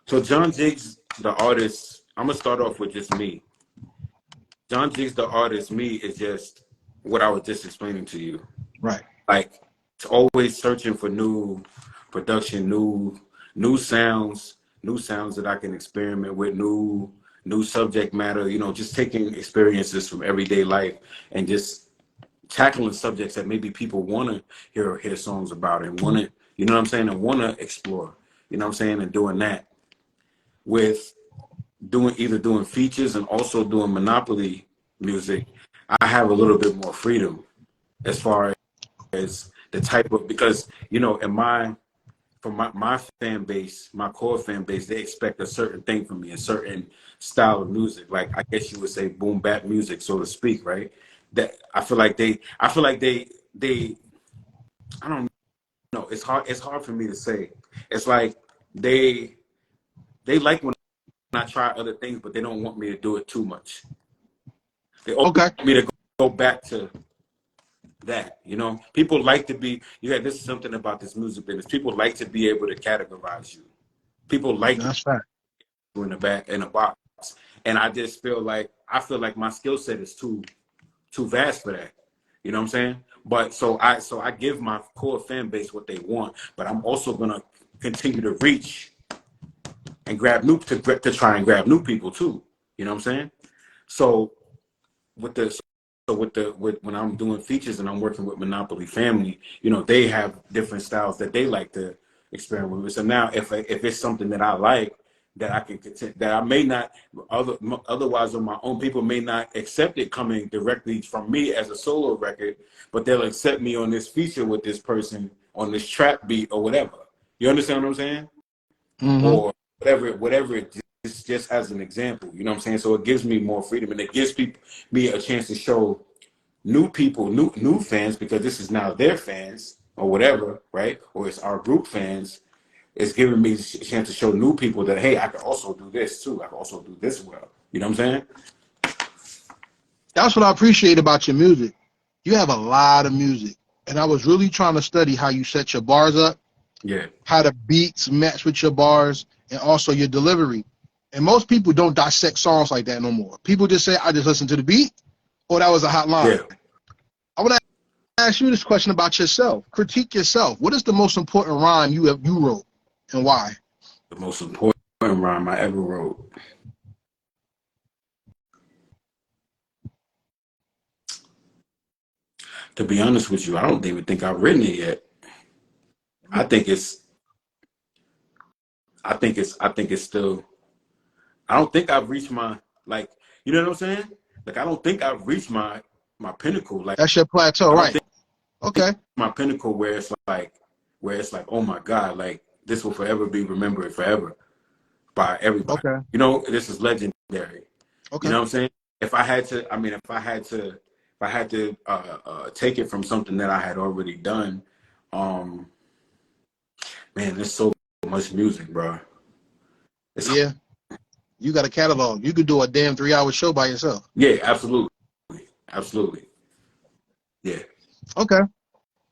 John Jiggs the artist, I'm going to start off with just me. John Jiggs the artist, me, is just what I was just explaining to you. Right. Like, it's always searching for new production, new sounds that I can experiment with, new subject matter, you know, just taking experiences from everyday life and just tackling subjects that maybe people want to hear songs about and want to, you know what I'm saying, and want to explore, you know what I'm saying, and doing that with either doing features and also doing Monopoly music. I have a little bit more freedom as far as the type of, because, you know, from my fan base, my core fan base, they expect a certain thing from me, a certain style of music. Like, I guess you would say boom bap music, so to speak, right? That I feel like they I don't know. It's hard for me to say. It's like they like when I try other things, but they don't want me to do it too much. They want me to go back to that, you know. People like to be, this is something about this music business. People like to be able to categorize you. People like That's right. you in a box. And I just feel like my skill set is too vast for that. You know what I'm saying? But so I give my core fan base what they want, but I'm also gonna continue to reach and grab to try and grab new people too. You know what I'm saying? So when I'm doing features and I'm working with Monopoly Family, you know, they have different styles that they like to experiment with. So now if it's something that I like, that I can contend, that I may not otherwise on my own, people may not accept it coming directly from me as a solo record, but they'll accept me on this feature with this person on this trap beat or whatever. You understand what I'm saying? Mm-hmm. Or whatever it is, just as an example. You know what I'm saying? So it gives me more freedom, and it gives me a chance to show new people, new fans, because this is now their fans or whatever, right? Or it's our group fans. It's giving me a chance to show new people that, hey, I can also do this too. I can also do this well. You know what I'm saying? That's what I appreciate about your music. You have a lot of music, and I was really trying to study how you set your bars up, Yeah, how the beats match with your bars, and also your delivery. And most people don't dissect songs like that no more. People just say, "I just listened to the beat," or "That was a hot line." yeah. I want to ask you this question about yourself. Critique yourself. What is the most important rhyme you wrote, and why? The most important rhyme I ever wrote. To be honest with you, I don't even think I've written it yet. I think it's I think it's still I don't think I've reached my like you know what I'm saying? Like I don't think I've reached my pinnacle. Like That's your plateau, I don't right? think Okay, my pinnacle where it's like, oh my God, like this will forever be remembered forever by everybody. okay, You know, this is legendary. You okay. know what I'm saying? If I had to, I mean, if I had to take it from something that I had already done, um, man, there's so much music, bro. It's Yeah, you got a catalog. You could do a damn 3 hour show by yourself. yeah, absolutely, absolutely, yeah. Okay.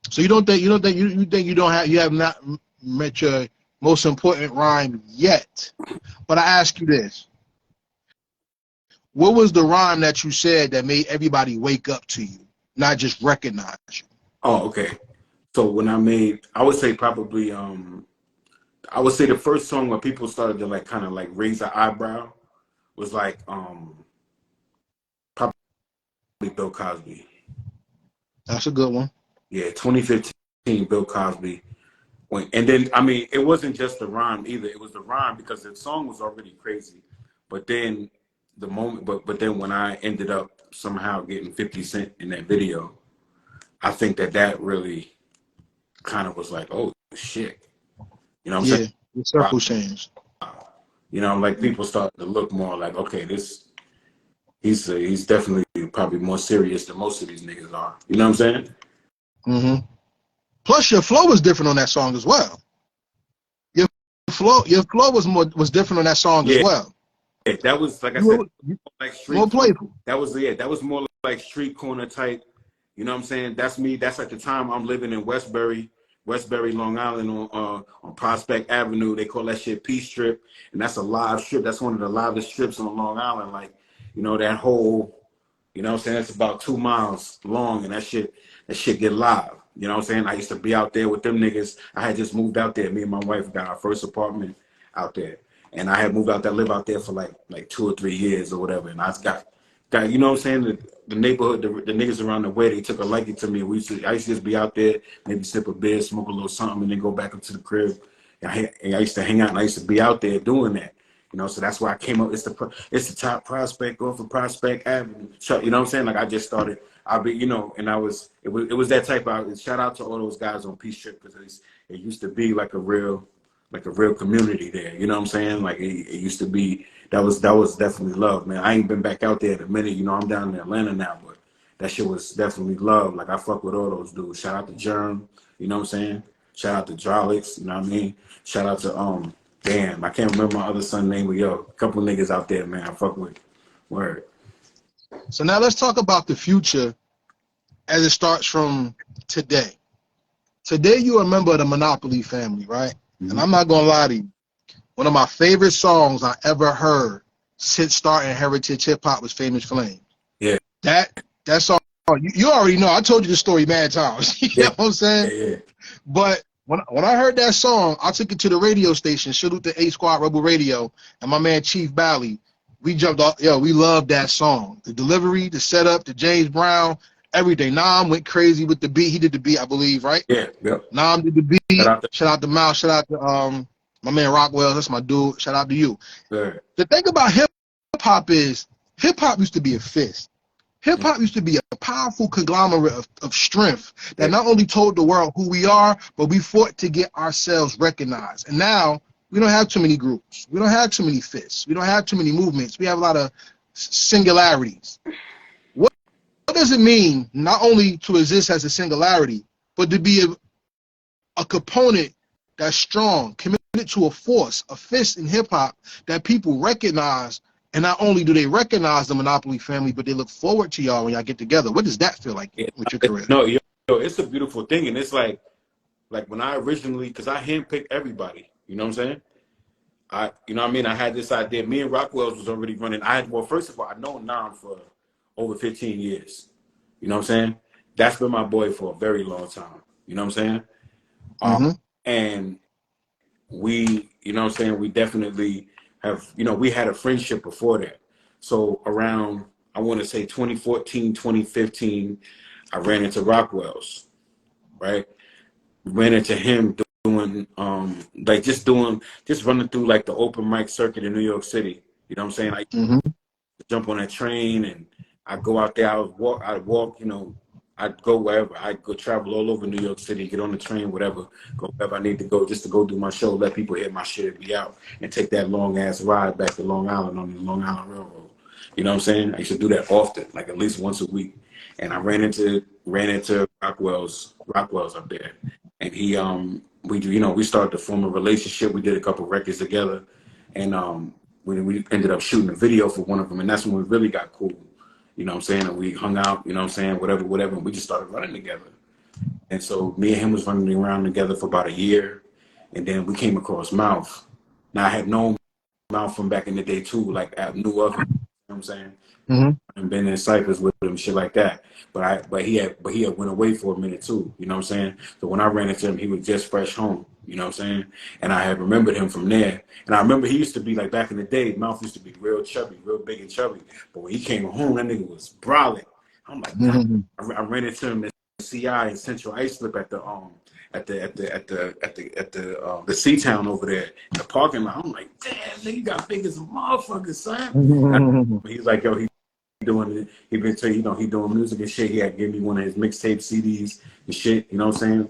So you think you have not met your most important rhyme yet. But I ask you this. What was the rhyme that you said that made everybody wake up to you, not just recognize you? Oh, okay. So when I would say probably, I would say the first song where people started to like kind of like raise their eyebrow was like, probably Bill Cosby. That's a good one. Yeah, 2015, Bill Cosby. And then, I mean, it wasn't just the rhyme either. It was the rhyme because the song was already crazy. But then but then when I ended up somehow getting 50 Cent in that video, I think that really kind of was like, oh shit. You know what I'm saying? Yeah, the circle changed. You know, like people started to look more like, okay, he's definitely probably more serious than most of these niggas are. You know what I'm saying? hmm Plus, your flow was different on that song as well. Your flow was different on that song as Yeah, well. that was like I You said, were like street more corner. playful. That was more like street corner type. You know what I'm saying? That's me. That's at the time I'm living in Westbury, Long Island on Prospect Avenue. They call that shit Peace Strip, and that's a live strip. That's one of the livest strips on Long Island. Like, you know, that whole, you know what I'm saying? It's about 2 miles long, and that shit get live. You know what I'm saying? I used to be out there with them niggas. I had just moved out there. Me and my wife got our first apartment out there. And I had moved out there, live out there for like 2 or 3 years or whatever. And I got you know what I'm saying? The neighborhood, the niggas around the way, they took a liking to me. I used to just be out there, maybe sip a beer, smoke a little something, and then go back up to the crib. And I used to hang out, and I used to be out there doing that. You know, so that's why I came up. It's the top prospect off of Prospect Avenue. You know what I'm saying? Like I just started. I'll be, you know, and it was that type of. Shout out to all those guys on Peace Trip because it used to be like a real community there. You know what I'm saying? Like it used to be. That was definitely love, man. I ain't been back out there in a minute. You know, I'm down in Atlanta now, but that shit was definitely love. Like I fuck with all those dudes. Shout out to Germ. You know what I'm saying? Shout out to Drolix. You know what I mean? Shout out to damn, I can't remember my other son's name, but yo, a couple niggas out there, man. I fuck with. Word. So now let's talk about the future as it starts from today. Today, you're a member of the Monopoly family, right? And Mm-hmm. I'm not going to lie to you. One of my favorite songs I ever heard since starting Heritage Hip Hop was Famous Flame. Yeah. That song, you already know. I told you the story mad times. You Yeah. know what I'm saying? Yeah. But when I heard that song, I took it to the radio station, salute to A Squad Rebel Radio, and my man Chief Bally. We jumped off. Yo, we loved that song. The delivery, the setup, the James Brown, everything. Nam went crazy with the beat. He did the beat, I believe, right? Yeah. Yep. Nam did the Shout beat. out to Shout out to Mouse. Shout out to my man Rockwell. That's my dude. Shout out to you. Word. The thing about hip hop is hip hop used to be a fist. Hip hop used to be a powerful conglomerate of strength that Yeah. not only told the world who we are, but we fought to get ourselves recognized. And now we don't have too many groups. We don't have too many fists. We don't have too many movements. We have a lot of singularities. What does it mean not only to exist as a singularity, but to be a component that's strong, committed to a force, a fist in hip hop that people recognize And not only do they recognize the Monopoly family, but they look forward to y'all when y'all get together. What does that feel like with your career? No, it's a beautiful thing, and it's like when I originally, because I handpicked everybody, you know what I'm saying? You know what I mean? I had this idea. Me and Rockwell's was already running. Well, first of all, I've known Nam for over 15 years. You know what I'm saying? That's been my boy for a very long time. You know what I'm saying? Mm-hmm. And we, you know what I'm saying? We definitely have, we had a friendship before that. So around, I want to say 2014, 2015, I ran into Rockwell's, right? Ran into him doing just running through like the open mic circuit in New York City. You know what I'm saying? I jump on a train and I go out there. I'd walk, I'd go wherever. I'd go travel all over New York City, get on the train, whatever, go wherever I need to go just to go do my show, let people hear my shit, be out, and take that long ass ride back to Long Island on the Long Island Railroad. You know what I'm saying? I used to do that often, like at least once a week. And I ran into Rockwell's up there. And we started to form a relationship. We did a couple records together, and we ended up shooting a video for one of them, and that's when we really got cool. You know what I'm saying? And we hung out, you know what I'm saying, whatever, and we just started running together. And so me and him was running around together for about a year, and then we came across Mouth. Now I had known Mouth from back in the day too, like I knew of him. You know what I'm saying? Mm-hmm. And been in cyphers with him, shit like that. But he had went away for a minute too. You know what I'm saying? So when I ran into him, he was just fresh home. You know what I'm saying? And I had remembered him from there. And I remember he used to be like back in the day. Mouth used to be real chubby, real big and chubby. But when he came home, that nigga was brolic. I'm like, Mm-hmm. I ran into him at CI in Central Islip at the Seatown over there in the parking lot. I'm like, damn, nigga, you got big as a motherfucker, son. He's like, yo, doing it. He been saying, he doing music and shit. He had give me one of his mixtape CDs and shit. You know what I'm saying?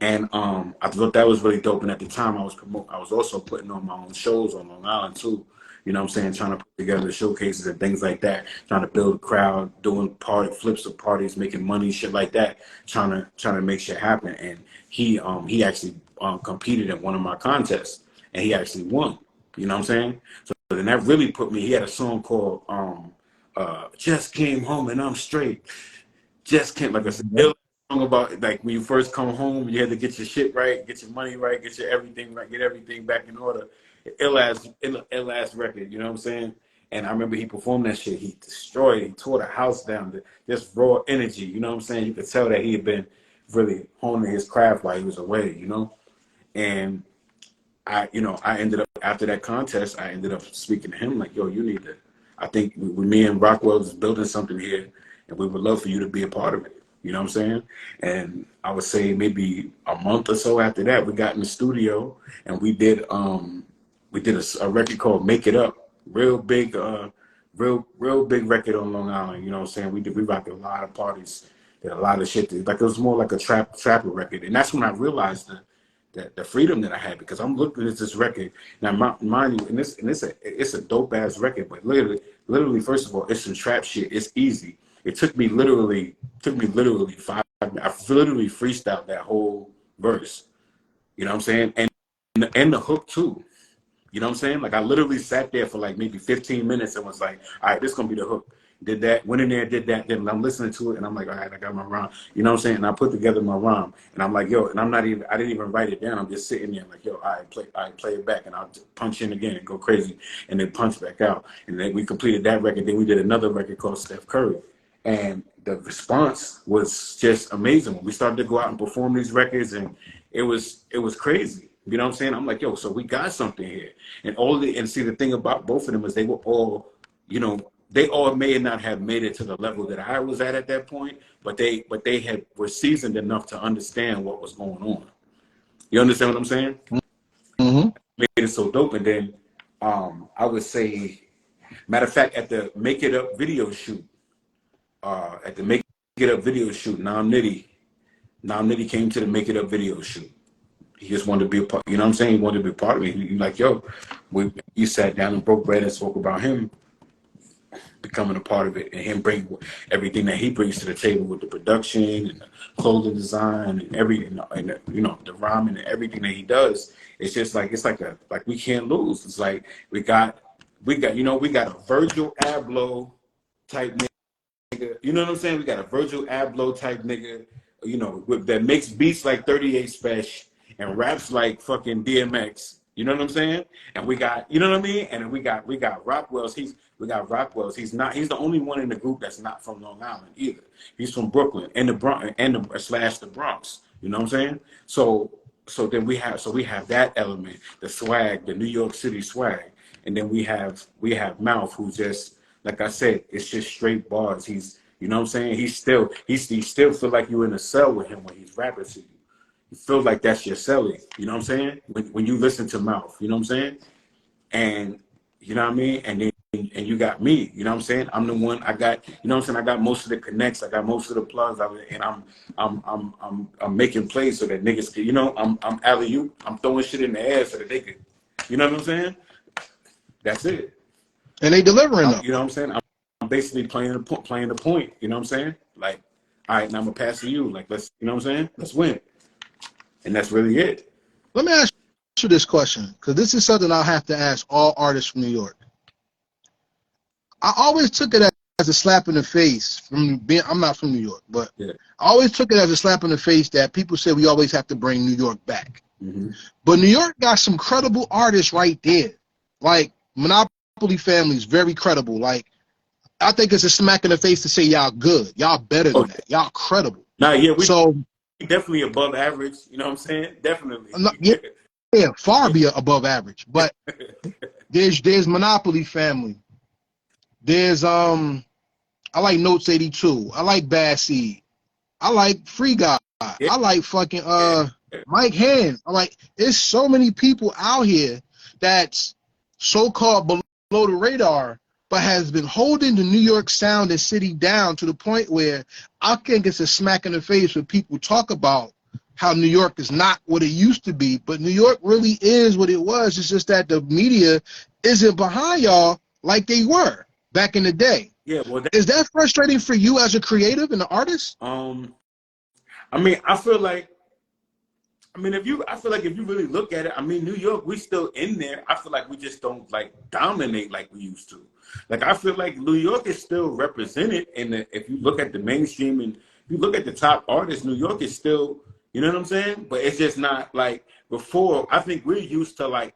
And I thought that was really dope. And at the time, I was also putting on my own shows on Long Island too. You know what I'm saying? Trying to put together showcases and things like that. Trying to build a crowd, doing flips of parties, making money, shit like that. Trying to make shit happen. And he actually competed in one of my contests, and he actually won. You know what I'm saying? So then that really put me. He had a song called Just Came Home and I'm Straight. Just came, like I said, song about like when you first come home, you had to get your shit right, get your money right, get your everything right, get everything back in order. Ill ass record, you know what I'm saying? And I remember he performed that shit. He destroyed it. He tore the house down. Just raw energy, you know what I'm saying? You could tell that he had been really honing his craft while he was away, And I ended up, after that contest, I ended up speaking to him like, yo, you need to, I think me and Rockwell is building something here, and we would love for you to be a part of it. You know what I'm saying? And I would say maybe a month or so after that, we got in the studio and we did a record called Make It Up. Real big record on Long Island. You know what I'm saying? We rocked a lot of parties, did a lot of shit. Like it was more like a trapper record. And that's when I realized the freedom that I had, because I'm looking at this record now, mind you, and it's a dope ass record, but literally, first of all, it's some trap shit. It's easy. It took me literally 5. I literally freestyled that whole verse. You know what I'm saying? And the hook too. You know what I'm saying? Like I literally sat there for like maybe 15 minutes and was like, all right, this is gonna be the hook. Did that, went in there, did that, then I'm listening to it and I'm like, all right, I got my rhyme. You know what I'm saying? And I put together my rhyme and I'm like, yo, and I didn't even write it down. I'm just sitting there like, yo, all right, play it back, and I'll punch in again and go crazy and then punch back out. And then we completed that record. Then we did another record called Steph Curry. And the response was just amazing. We started to go out and perform these records, and it was crazy. You know what I'm saying? I'm like, yo, so we got something here. And see, the thing about both of them is they were all, they all may not have made it to the level that I was at that point, but they were seasoned enough to understand what was going on. You understand what I'm saying? Mm-hmm. Made it so dope. And then I would say, matter of fact, at the Make It Up video shoot, Nam Nitty came to the Make It Up video shoot. He just wanted to be a part. You know what I'm saying? He wanted to be a part of it. He like, yo, you sat down and broke bread and spoke about him becoming a part of it, and him bring everything that he brings to the table with the production and the clothing design and everything, and the rhyming and everything that he does. It's just like, like we can't lose. It's like we got We got, we got a Virgil Abloh type nigga. You know what I'm saying? We got a Virgil Abloh type nigga, that makes beats like 38 Special and raps like fucking DMX. You know what I'm saying? And we got, you know what I mean? And then we got Rockwell's. He's the only one in the group that's not from Long Island either. He's from Brooklyn and the Bronx and the Bronx. You know what I'm saying? So then we have that element, the swag, the New York City swag. And then we have Mouth, who's just, like I said, it's just straight bars. He's, you know what I'm saying? He still feel like you're in a cell with him when he's rapping to you. You feel like that's your cellie, you know what I'm saying? When you listen to Mouth, you know what I'm saying? And you know what I mean? And you got me, you know what I'm saying? I'm the one, I got, you know what I'm saying? I got most of the connects, I got most of the plugs, and I'm making plays so that niggas can, I'm alley-oop, I'm throwing shit in the air so that they could, you know what I'm saying? That's it. And they delivering them. You know what I'm saying? I'm basically playing the point, you know what I'm saying? Like, all right, now I'm gonna pass to you. Like, let's, you know what I'm saying? Let's win. And that's really it. Let me ask you this question, because this is something I'll have to ask all artists from New York. I always took it as a slap in the face from being, I'm not from New York, but yeah. I always took it as a slap in the face that people say we always have to bring New York back. Mm-hmm. But New York got some credible artists right there. Like, Monopoly Family is very credible. Like, I think it's a smack in the face to say y'all good. Y'all better than that. Y'all credible. Nah, yeah, we so definitely above average. You know what I'm saying? Definitely. Yeah, far be above average. But there's Monopoly Family. There's I like Notes 82. I like Bad Seed. I like Free Guy. Yeah. I like fucking Mike Hand. I like, there's so many people out here that's so-called below the radar, but has been holding the New York sound and city down to the point where I think it's a smack in the face when people talk about how New York is not what it used to be, but New York really is what it was. It's just that the media isn't behind y'all like they were back in the day. Yeah, well, is that frustrating for you as a creative and an artist? I mean, I feel like if you really look at it, I mean, New York, we still in there. I feel like we just don't like dominate like we used to. Like, I feel like New York is still represented if you look at the mainstream and if you look at the top artists, New York is still, you know what I'm saying? But it's just not like before. I think we're used to, like,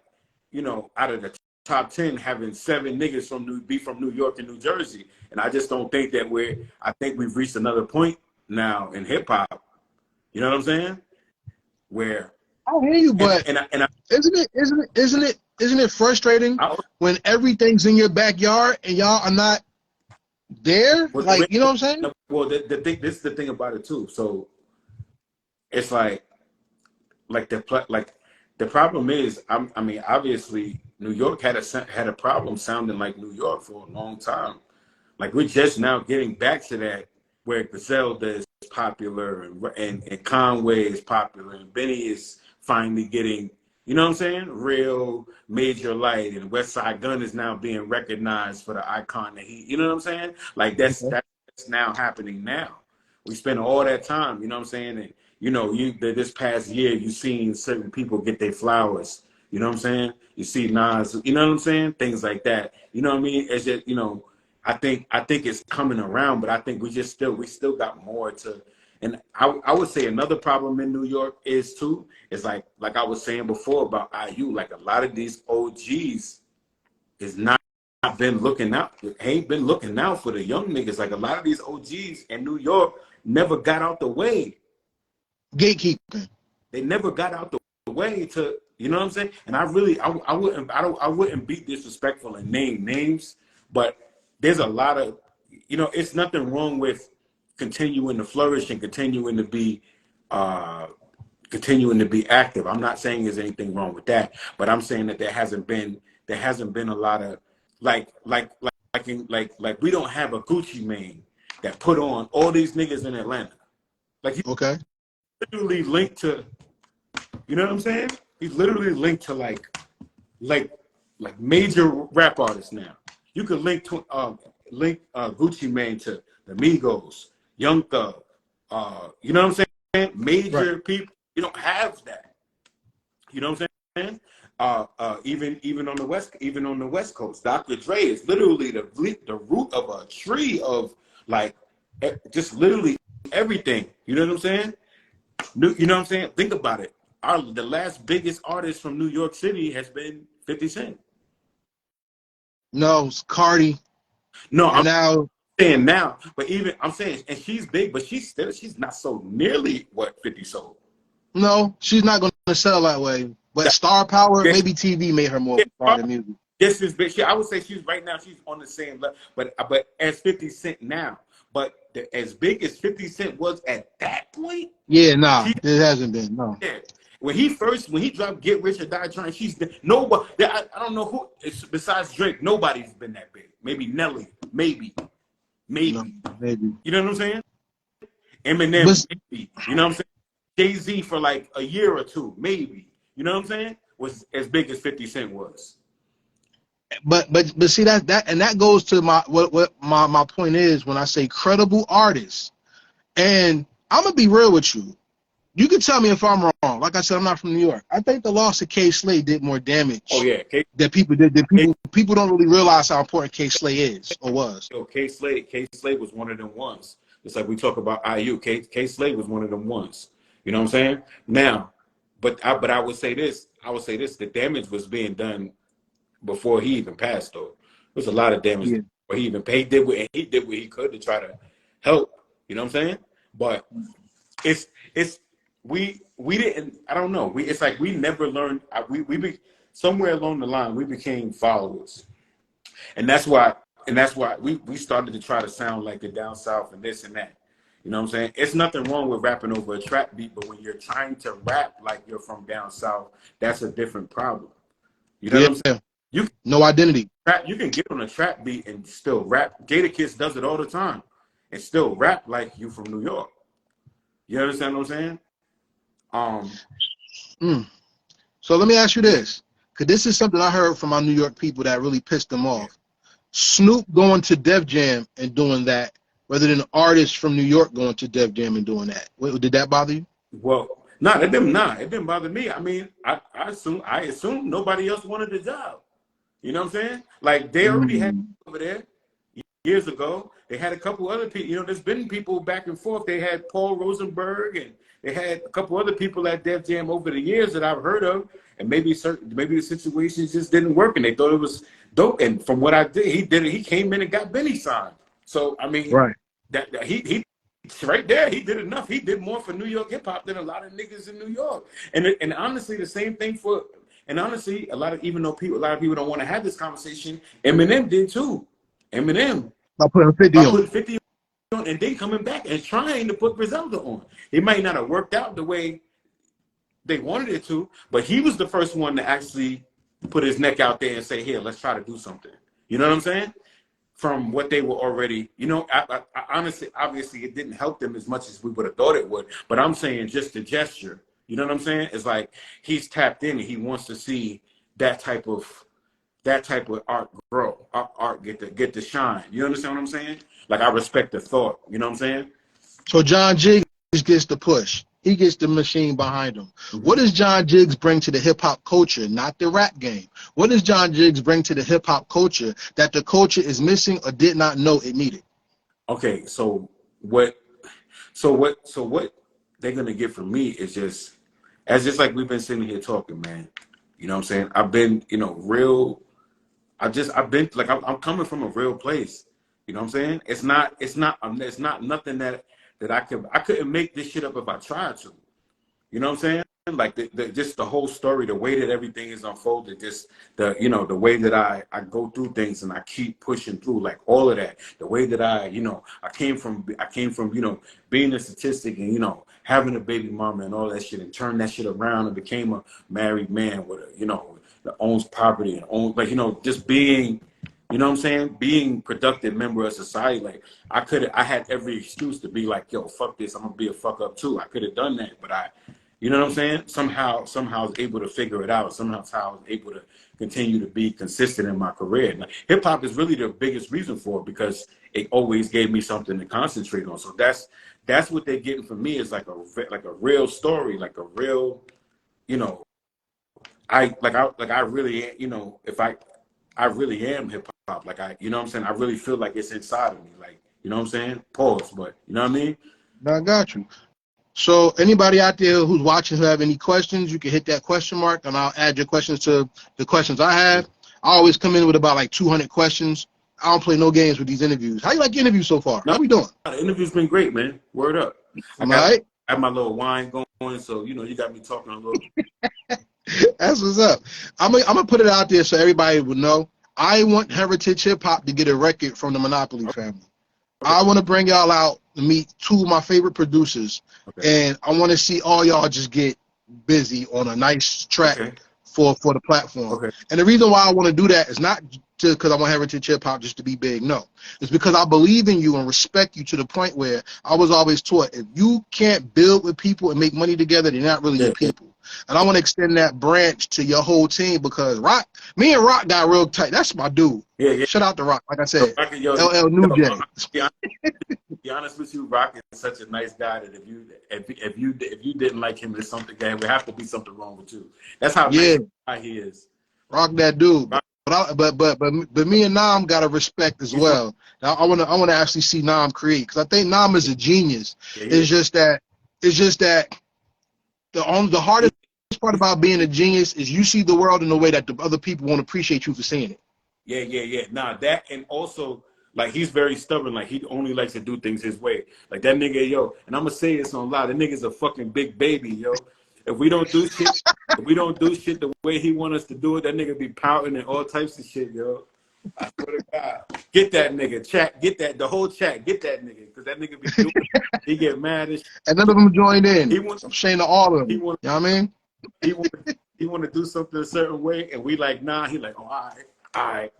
out of the top 10 having 7 niggas from New York and New Jersey. And I just don't think that I think we've reached another point now in hip hop. You know what I'm saying? Where I hear you, but isn't it frustrating when everything's in your backyard and y'all are not there? Like, you know what I'm saying? Well, this is the thing about it too. So it's like the problem is, I mean, obviously New York had a problem sounding like New York for a long time. Like, we're just now getting back to that, where Griselda is popular and Conway is popular and Benny is finally getting, you know what I'm saying, real Major Light, and West Side Gun is now being recognized for the icon that he, you know what I'm saying? Like, that's now happening now. We spent all that time, you know what I'm saying? And this past year, you've seen certain people get their flowers, you know what I'm saying? You see Nas, you know what I'm saying? Things like that. You know what I mean? It's just, I think it's coming around, but I think we still got more to. And I would say another problem in New York is like I was saying before about IU, like, a lot of these OGs is not been looking out, ain't been looking out for the young niggas. Like, a lot of these OGs in New York never got out the way. Gatekeeping. They never got out the way to, you know what I'm saying? And I wouldn't be disrespectful and name names, but there's a lot of, it's nothing wrong with continuing to flourish and continuing to be active. I'm not saying there's anything wrong with that, but I'm saying that there hasn't been a lot of like we don't have a Gucci Mane that put on all these niggas in Atlanta. Like, he's literally linked to, you know what I'm saying? He's literally linked to like major rap artists now. You could link Gucci Mane to the Migos, Young Thug, you know what I'm saying? Major people. You don't have that. You know what I'm saying? Even on the West Coast, Dr. Dre is literally the root of a tree of like just literally everything. You know what I'm saying? You know what I'm saying? Think about it. The last biggest artist from New York City has been 50 Cent. No, it's Cardi. No, And I'm now, saying now, but even I'm saying, and she's big, but she's not so nearly what 50 sold. no, she's not going to sell that way. But That, star power, yes, maybe TV made her more of a part of music. yes, is big. I would say she's right now. She's on the same level, but as 50 Cent now, but as big as 50 Cent was at that point, Yeah, nah, she it hasn't been. No. yeah. When he dropped "Get Rich or Die Trying," she's nobody. I don't know who besides Drake. Nobody's been that big. Maybe Nelly. Maybe. No, maybe. You know what I'm saying? Eminem. But Maybe. You know what I'm saying? Jay-Z for like a year or two. Maybe. You know what I'm saying? Was as big as 50 Cent was. but see that goes to what my point is when I say credible artists. And I'm gonna be real with you. You can tell me if I'm wrong. Like I said, I'm not from New York. I think the loss of K Slade did more damage. Oh yeah, that people did. That people don't really realize how important K Slade is or was. K Slade was one of them ones. It's like we talk about IU. K Slade was one of them ones. You know what I'm saying? Now, but I would say this. The damage was being done before he even passed. Though there was a lot of damage Yeah. before he even paid. He did what he could to try to help. You know what I'm saying? But it's we didn't. I don't know. It's like we never learned. Somewhere along the line we became followers, and that's why we started to try to sound like the down south and this and that. You know what I'm saying? It's nothing wrong with rapping over a trap beat, but when you're trying to rap like you're from down south, that's a different problem. You know what I'm saying? Yeah. You No identity. you can get on a trap beat and still rap. Jada Kiss does it all the time and still rap like you from New York. You understand what I'm saying? So let me ask you this, because this is something I heard from my New York people that really pissed them Yeah. off. Snoop going to Def Jam and doing that, rather than artists from New York going to Def Jam and doing that. Did that bother you? Well, it didn't bother me. I mean, I assume nobody else wanted the job. You know what I'm saying? Like they already had over there years ago. They had a couple other people. You know, there's been people back and forth. They had Paul Rosenberg and they had a couple other people at Def Jam over the years that I've heard of. And maybe the situations just didn't work and they thought it was dope. And from what I did, he did it. He came in and got Benny signed. So I mean, Right. that he right there, he did enough. He did more for New York hip hop than a lot of niggas in New York. And honestly, the same thing for. And honestly, a lot of people don't want to have this conversation. Eminem did too. Eminem By putting 50 by on. putting 50 on and then coming back and trying to put Griselda on. It might not have worked out the way they wanted it to, but he was the first one to actually put his neck out there and say, "Here, let's try to do something." You know what I'm saying? From what they were already, you know, I honestly, obviously, it didn't help them as much as we would have thought it would. But I'm saying just the gesture. You know what I'm saying? It's like he's tapped in and he wants to see that type of art grow, art get to shine. You understand what I'm saying? Like I respect the thought. You know what I'm saying? So John Jiggs gets the push. He gets the machine behind him. Mm-hmm. What does John Jiggs bring to the hip hop culture, not the rap game? What does John Jiggs bring to the hip hop culture that the culture is missing or did not know it needed? Okay, so what they're gonna get from me is just like we've been sitting here talking, man. You know what I'm saying? I've been, you know, I've been like I'm coming from a real place. You know what I'm saying? It's not nothing that I couldn't make this shit up if I tried to. You know what I'm saying? Like just the whole story, the way that everything is unfolded, just the way that I go through things and I keep pushing through, like all of that. The way that I came from being a statistic and having a baby mama and all that shit and turned that shit around and became a married man with that owns property and just being, you know what I'm saying? Being productive member of society. Like I had every excuse to be like, yo, fuck this. I'm gonna be a fuck up too. I could have done that, but you know what I'm saying? Somehow I was able to figure it out. Somehow I was able to continue to be consistent in my career. Like, hip hop is really the biggest reason for it because it always gave me something to concentrate on. So that's what they're getting from me is like a real story, like a real, I really, I really am hip hop. Like you know what I'm saying? I really feel like it's inside of me. Like, you know what I'm saying? Pause, but you know what I mean? I got you. So anybody out there who's watching who have any questions, you can hit that question mark and I'll add your questions to the questions I have. I always come in with about like 200 questions. I don't play no games with these interviews. How you like your interview so far? No, How we doing? the interview's been great, man. Word up. I Am I right? have my little wine going, so you got me talking a little. That's what's up. I'm gonna put it out there so everybody will know. I want Heritage Hip Hop to get a record from the Monopoly family. Okay. I want to bring y'all out to meet two of my favorite producers, and I want to see all y'all just get busy on a nice track for the platform. Okay. And the reason why I want to do that is not just because I want Heritage Hip Hop just to be big. No, it's because I believe in you and respect you to the point where I was always taught if you can't build with people and make money together, they're not really your people. And I want to extend that branch to your whole team because me and Rock got real tight. That's my dude. Yeah. Shout out to Rock. Like I said, So, LL New J. Be honest with you, Rock is such a nice guy that if you didn't like him, there's something there would have to be something wrong with you. That's how nice he is. Rock that dude. But me and Nam gotta respect as well. Now I wanna actually see Nam create because I think Nam is a genius. It's just that the hardest part about being a genius is you see the world in a way that the other people won't appreciate you for seeing it. Yeah. Nah, that and also like he's very stubborn. Like he only likes to do things his way. Like that nigga, yo. And I'm gonna say this on loud. That nigga's a fucking big baby, yo. If we don't do shit the way he want us to do it, that nigga be pouting and all types of shit, yo. I swear to God. Get that nigga. Chat. Get that. The whole chat. Get that nigga. Because that nigga be doing it. He get mad as shit. And none of them joined in. I'm ashamed of all of them. You know what I mean? He want to do something a certain way, and we like, nah. He like, oh, all right.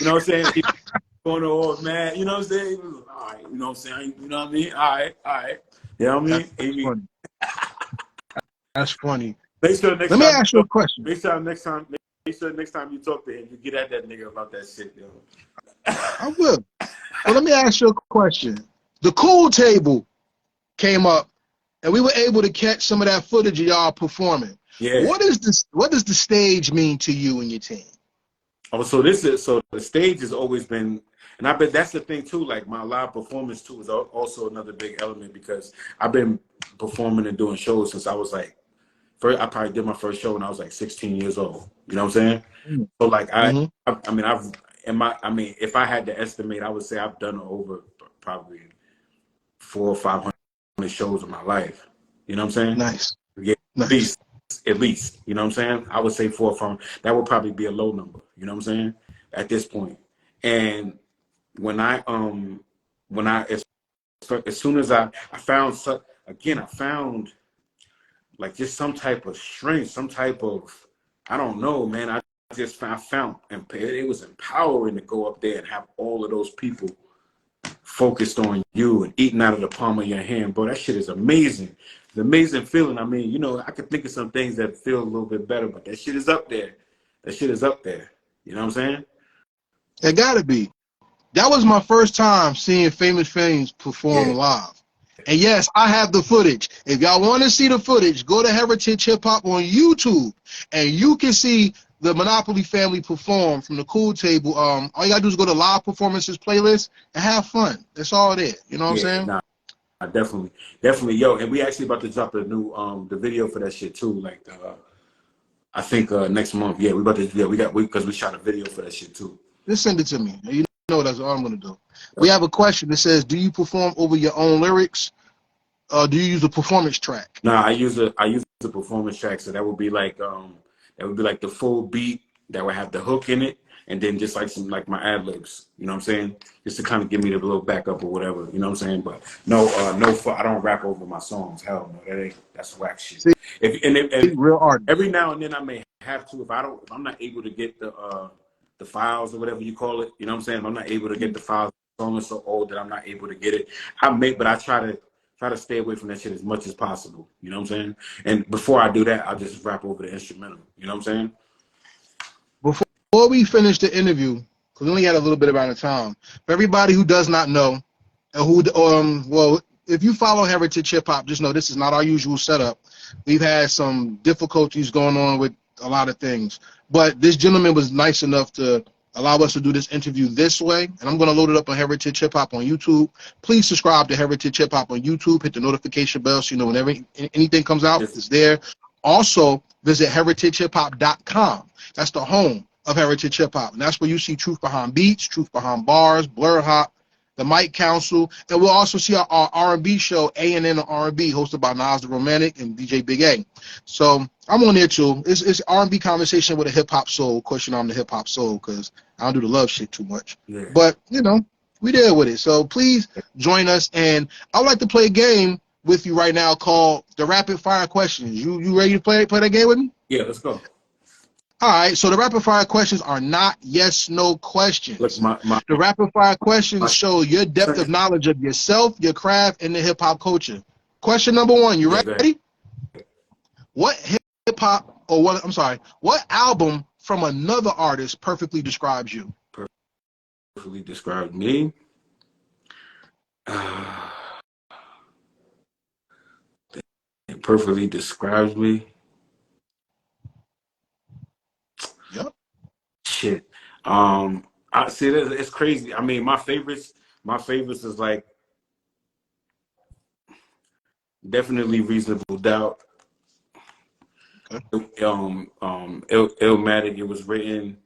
You know what I'm saying? He going all mad. You know what I'm saying? All right. You know what I'm saying? You know what I mean? All right. You know what I mean? That's funny. Make sure next Let me ask you a question. Make sure next time you talk to him, you get at that nigga about that shit, yo. I will. Well, let me ask you a question. The Cool Table came up, and we were able to catch some of that footage of y'all performing. Yeah. What does the stage mean to you and your team? Oh, so the stage has always been, and I bet that's the thing too. Like my live performance too is also another big element because I've been performing and doing shows since I was like, I probably did my first show when I was like 16 years old. You know what I'm saying? So like if I had to estimate, I would say I've done over probably 400 or 500 shows in my life. You know what I'm saying? Nice. Yeah, nice. At least, you know what I'm saying? I would say 4 from that would probably be a low number, you know what I'm saying? At this point. And when I as soon as I found like just some type of strength, some type of, I don't know, man. I found and it was empowering to go up there and have all of those people focused on you and eating out of the palm of your hand, bro. That shit is amazing. It's an amazing feeling. I mean, you know, I could think of some things that feel a little bit better, but that shit is up there. You know what I'm saying? It gotta be. That was my first time seeing Famous Fames perform live. And yes, I have the footage. If y'all want to see the footage, go to Heritage Hip Hop on YouTube, and you can see the Monopoly family perform from the Cool Table. All you gotta do is go to live performances playlist and have fun. That's all it is. You know what I'm saying? Nah, definitely, yo. And we actually about to drop a new the video for that shit too. Like I think next month. Yeah, because we shot a video for that shit too. Just send it to me. You know that's all I'm gonna do. We have a question that says, do you perform over your own lyrics? Do you use a performance track? Nah, I use a performance track, so that would be like the full beat that would have the hook in it, and then just like some like my ad libs. You know what I'm saying? Just to kind of give me the little backup or whatever. You know what I'm saying? But no, I don't rap over my songs. Hell no, that's whack shit. See, if real art. Every now and then I may have to if I'm not able to get the files or whatever you call it. You know what I'm saying? If I'm not able to get the files. The song is so old that I'm not able to get it. But I try to stay away from that shit as much as possible. You know what I'm saying? And before I do that, I'll just rap over the instrumental. You know what I'm saying? Before we finish the interview, because we only had a little bit amount of time, for everybody who does not know, and who if you follow Heritage Hip Hop, just know this is not our usual setup. We've had some difficulties going on with a lot of things, but this gentleman was nice enough to allow us to do this interview this way, and I'm going to load it up on Heritage Hip Hop on YouTube. Please subscribe to Heritage Hip Hop on YouTube. Hit the notification bell so you know whenever anything comes out, it's there. Also, visit heritagehiphop.com. That's the home of Heritage Hip Hop, and that's where you see Truth Behind Beats, Truth Behind Bars, Blur Hop, the Mike Council, and we'll also see our R&B show, A&N R&B, hosted by Nas the Romantic and DJ Big A. So I'm on there too. It's R&B conversation with a hip hop soul. Of course, you know I'm the hip hop soul because I don't do the love shit too much. Yeah. But you know, we there with it. So please join us, and I'd like to play a game with you right now called the Rapid Fire Questions. You ready to play that game with me? Yeah, let's go. All right, so the rapid fire questions are not yes/no questions. Look, the rapid fire questions show your depth of knowledge of yourself, your craft, and the hip hop culture. Question number one, you ready? What hip hop or what? I'm sorry. What album from another artist perfectly describes you? Perfectly described me. It perfectly describes me. Yep. Shit. I see it's crazy. I mean, my favorites is like definitely Reasonable Doubt. Okay. Illmatic. It was written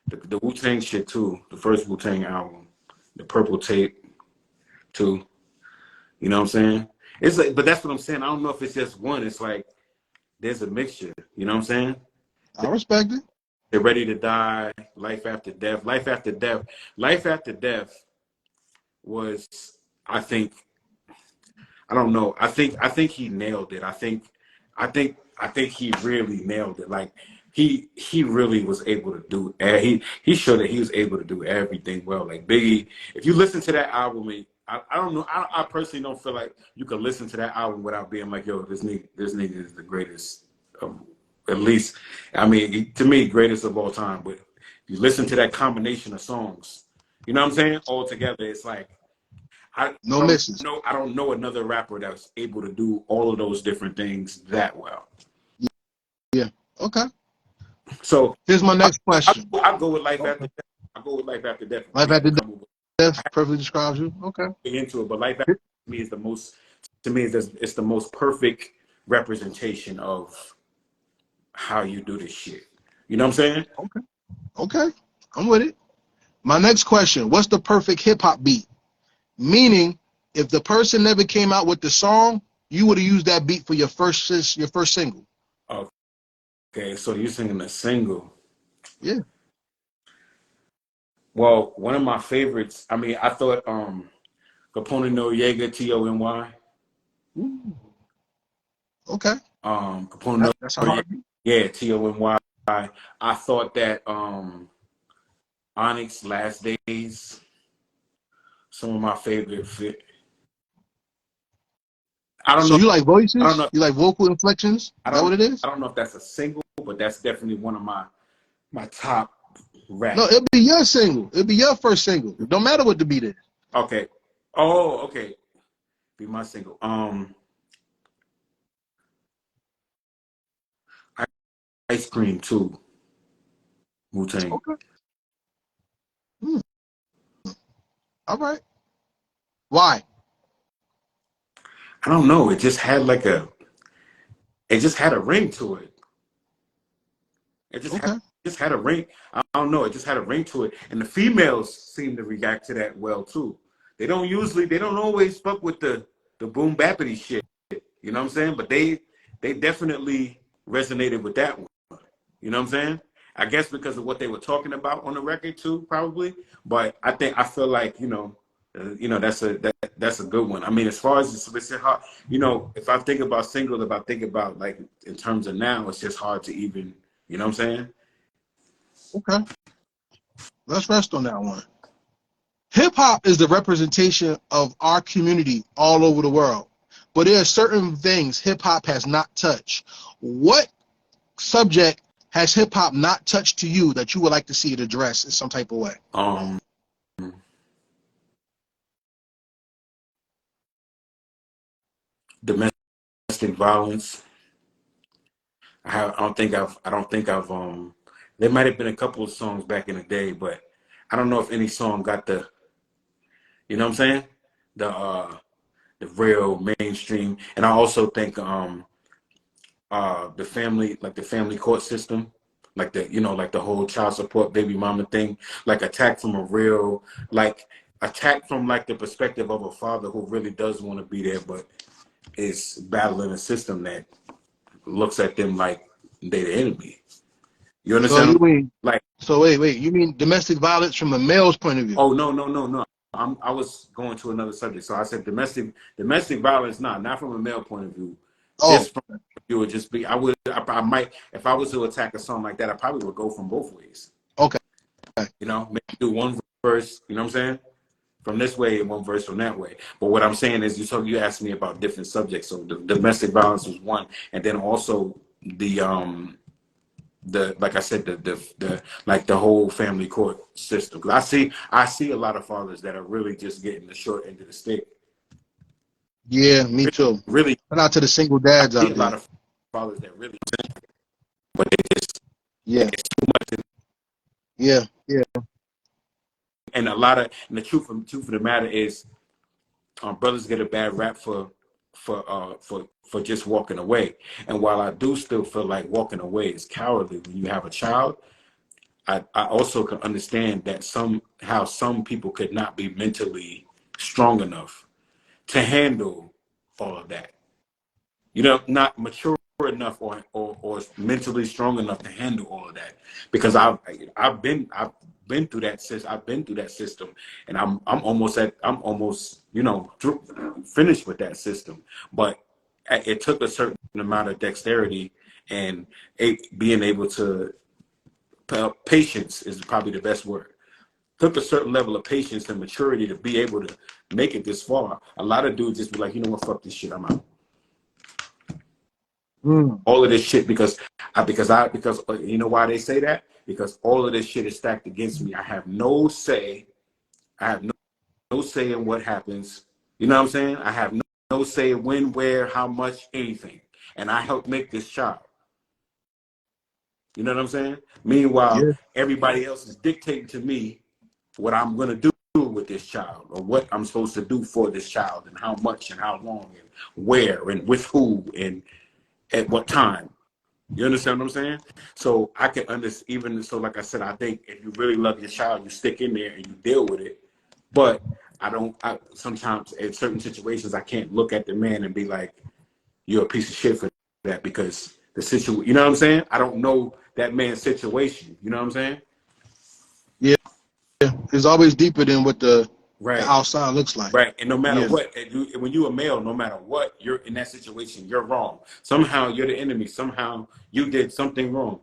the Wu-Tang shit too. The first Wu-Tang album, the Purple Tape too. You know what I'm saying? It's like, but that's what I'm saying. I don't know if it's just one. It's like there's a mixture. You know what I'm saying? I respect it. They're Ready to Die, Life After Death. Life After Death was, I think, I don't know. I think he nailed it. I think he really nailed it. Like he really was able to do. He showed that he was able to do everything well. Like Biggie, if you listen to that album, I don't know. I personally don't feel like you can listen to that album without being like, yo, this nigga is the greatest. At least, I mean, to me, greatest of all time. But if you listen to that combination of songs, you know what I'm saying? All together, it's like I don't know another rapper that's able to do all of those different things that well. Yeah. Okay. So here's my next question. I go with Life After Death. I go with Life After Death. Life After Death perfectly describes you. Okay. Into it, but Life After Death to me is the most. To me, it's the most perfect representation of how you do this shit. You know what I'm saying? Okay. I'm with it. My next question, what's the perfect hip hop beat? Meaning, if the person never came out with the song, you would have used that beat for your first single. Okay, so you're singing a single. Yeah. Well, one of my favorites, I mean, I thought Capone No Jaeger T-O-N-Y. Ooh. Okay. Capone that's a hard beat. Yeah, T-O-N-Y. I thought that Onyx Last Days, some of my favorite fit. I don't know. You like voices? I don't know. You like vocal inflections? Is that what it is? I don't know if that's a single, but that's definitely one of my top rap. No, it'll be your single. It'll be your first single. It don't matter what the beat is. Okay. Oh, okay. Be my single. Ice Cream too. Wu-Tang. Okay. All right. Why? I don't know. It just had a ring to it. It just had a ring. I don't know. It just had a ring to it. And the females seem to react to that well too. They don't always fuck with the boom bappity shit. You know what I'm saying? But they definitely resonated with that one. You know what I'm saying? I guess because of what they were talking about on the record too, probably. But I feel like, that's a good one. I mean, as far as it's hard, if I think about singles, if I think about like in terms of now, it's just hard to even, you know what I'm saying? Okay. Let's rest on that one. Hip hop is the representation of our community all over the world. But there are certain things hip hop has not touched. What subject has hip hop not touched to you that you would like to see it addressed in some type of way? domestic violence. I don't think I've there might have been a couple of songs back in the day, but I don't know if any song got the, you know what I'm saying? The real mainstream. And I also think the family court system, like the, you know, like the whole child support baby mama thing, like attack from a real, like attack from like the perspective of a father who really does want to be there, but is battling a system that looks at them like they the enemy. You So you understand? mean Like, so wait, you mean domestic violence from a male's point of view? oh no. I was going to another subject. So I said domestic violence, not from a male point of view. Oh, Just from you would just be I might, if I was to attack a song like that, I probably would go from both ways. okay. You know, maybe do one verse, you know what I'm saying? From this way and one verse from that way. But what I'm saying is you asked me about different subjects. So the domestic violence was one, and then also the like I said, the like the whole family court system. Because I see a lot of fathers that are really just getting the short end of the stick. Yeah, me too. Really, Shout out to the single I dads see out a there. lot of fathers that really, but they just, Yeah, it's too much. yeah. And a lot of, and the truth of the matter is, brothers get a bad rap for just walking away. And while I do still feel like walking away is cowardly when you have a child, I also can understand that somehow some people could not be mentally strong enough to handle all of that. You know, not mature enough or mentally strong enough to handle all of that. Because I've been through that system, and I'm almost finished with that system. But it took a certain amount of dexterity and being able to, patience is probably the best word. Took a certain level of patience and maturity to be able to make it this far. A lot of dudes just be like, you know what, fuck this shit, I'm out. All of this shit because you know why they say that? Because all of this shit is stacked against me. I have no say. I have no say in what happens. You know what I'm saying? I have no say when, where, how much, anything. And I help make this child. You know what I'm saying? Meanwhile, Yeah. everybody else is dictating to me what I'm gonna do with this child, or what I'm supposed to do for this child, and how much and how long and where and with who and at what time. You understand what I'm saying? So I can understand, even so, like I said, I think if you really love your child, you stick in there and you deal with it. But I sometimes in certain situations, I can't look at the man and be like, you're a piece of shit for that, because the situation, you know what I'm saying? I don't know that man's situation. You know what I'm saying? Yeah. It's always deeper than what the Right. outside looks like. Right. And no matter Yeah. what, when you're a male, no matter what, you're in that situation, you're wrong. Somehow you're the enemy. Somehow you did something wrong.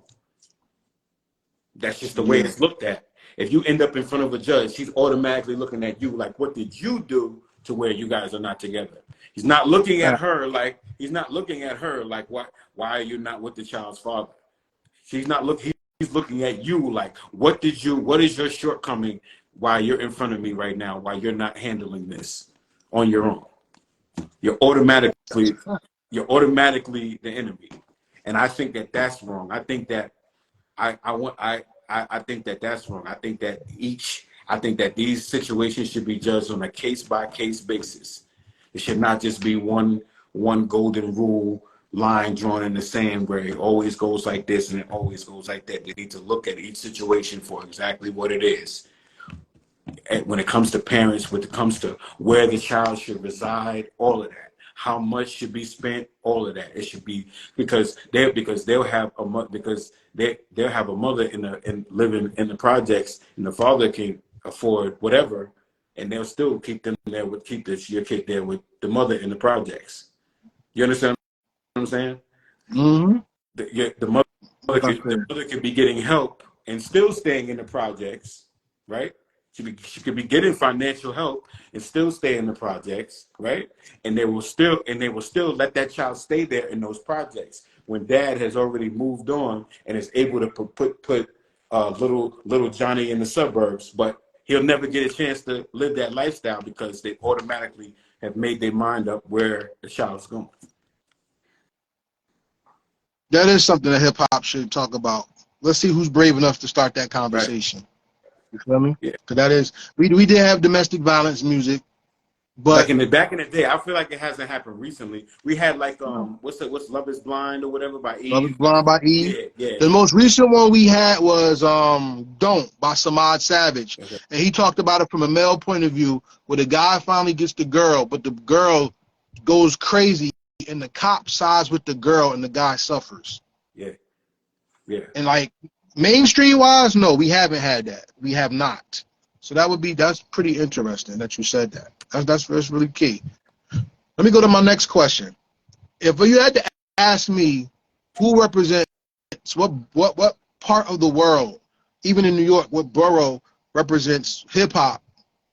That's just the way Yeah. it's looked at. If you end up in front of a judge, he's automatically looking at you like, what did you do to where you guys are not together? He's not looking at her like, why are you not with the child's father? He's looking at you like, what is your shortcoming while you're in front of me right now, while you're not handling this on your own? You're automatically the enemy. And I think that that's wrong. I think that I think that that's wrong. I think that these situations should be judged on a case by case basis. It should not just be one golden rule line drawn in the sand where it always goes like this and it always goes like that. They need to look at each situation for exactly what it is. And when it comes to parents, when it comes to where the child should reside, all of that, how much should be spent, all of that, it should be because they'll have a they'll have a mother in living in the projects, and the father can afford whatever, and they'll still keep your kid there with the mother in the projects. You understand what I'm saying? Mm-hmm. The mother could be getting help and still staying in the projects, right? She could be getting financial help and still stay in the projects, right? And they will still let that child stay there in those projects when dad has already moved on and is able to put little Johnny in the suburbs, but he'll never get a chance to live that lifestyle because they automatically have made their mind up where the child's going. That is something that hip hop should talk about. Let's see who's brave enough to start that conversation. Right. You feel me? Yeah. Because that is, we did have domestic violence music, but like back in the day, I feel like it hasn't happened recently. We had like what's Love Is Blind or whatever by Eve. Love Is Blind by Eve. Yeah. The most recent one we had was Don't by Samad Savage. Okay. And he talked about it from a male point of view, where the guy finally gets the girl, but the girl goes crazy and the cop sides with the girl and the guy suffers. Yeah. And like mainstream wise, no, we haven't had that. We have not. So that's pretty interesting that you said that. That's really key. Let me go to my next question. If you had to ask me who represents what part of the world, even in New York, what borough represents hip hop,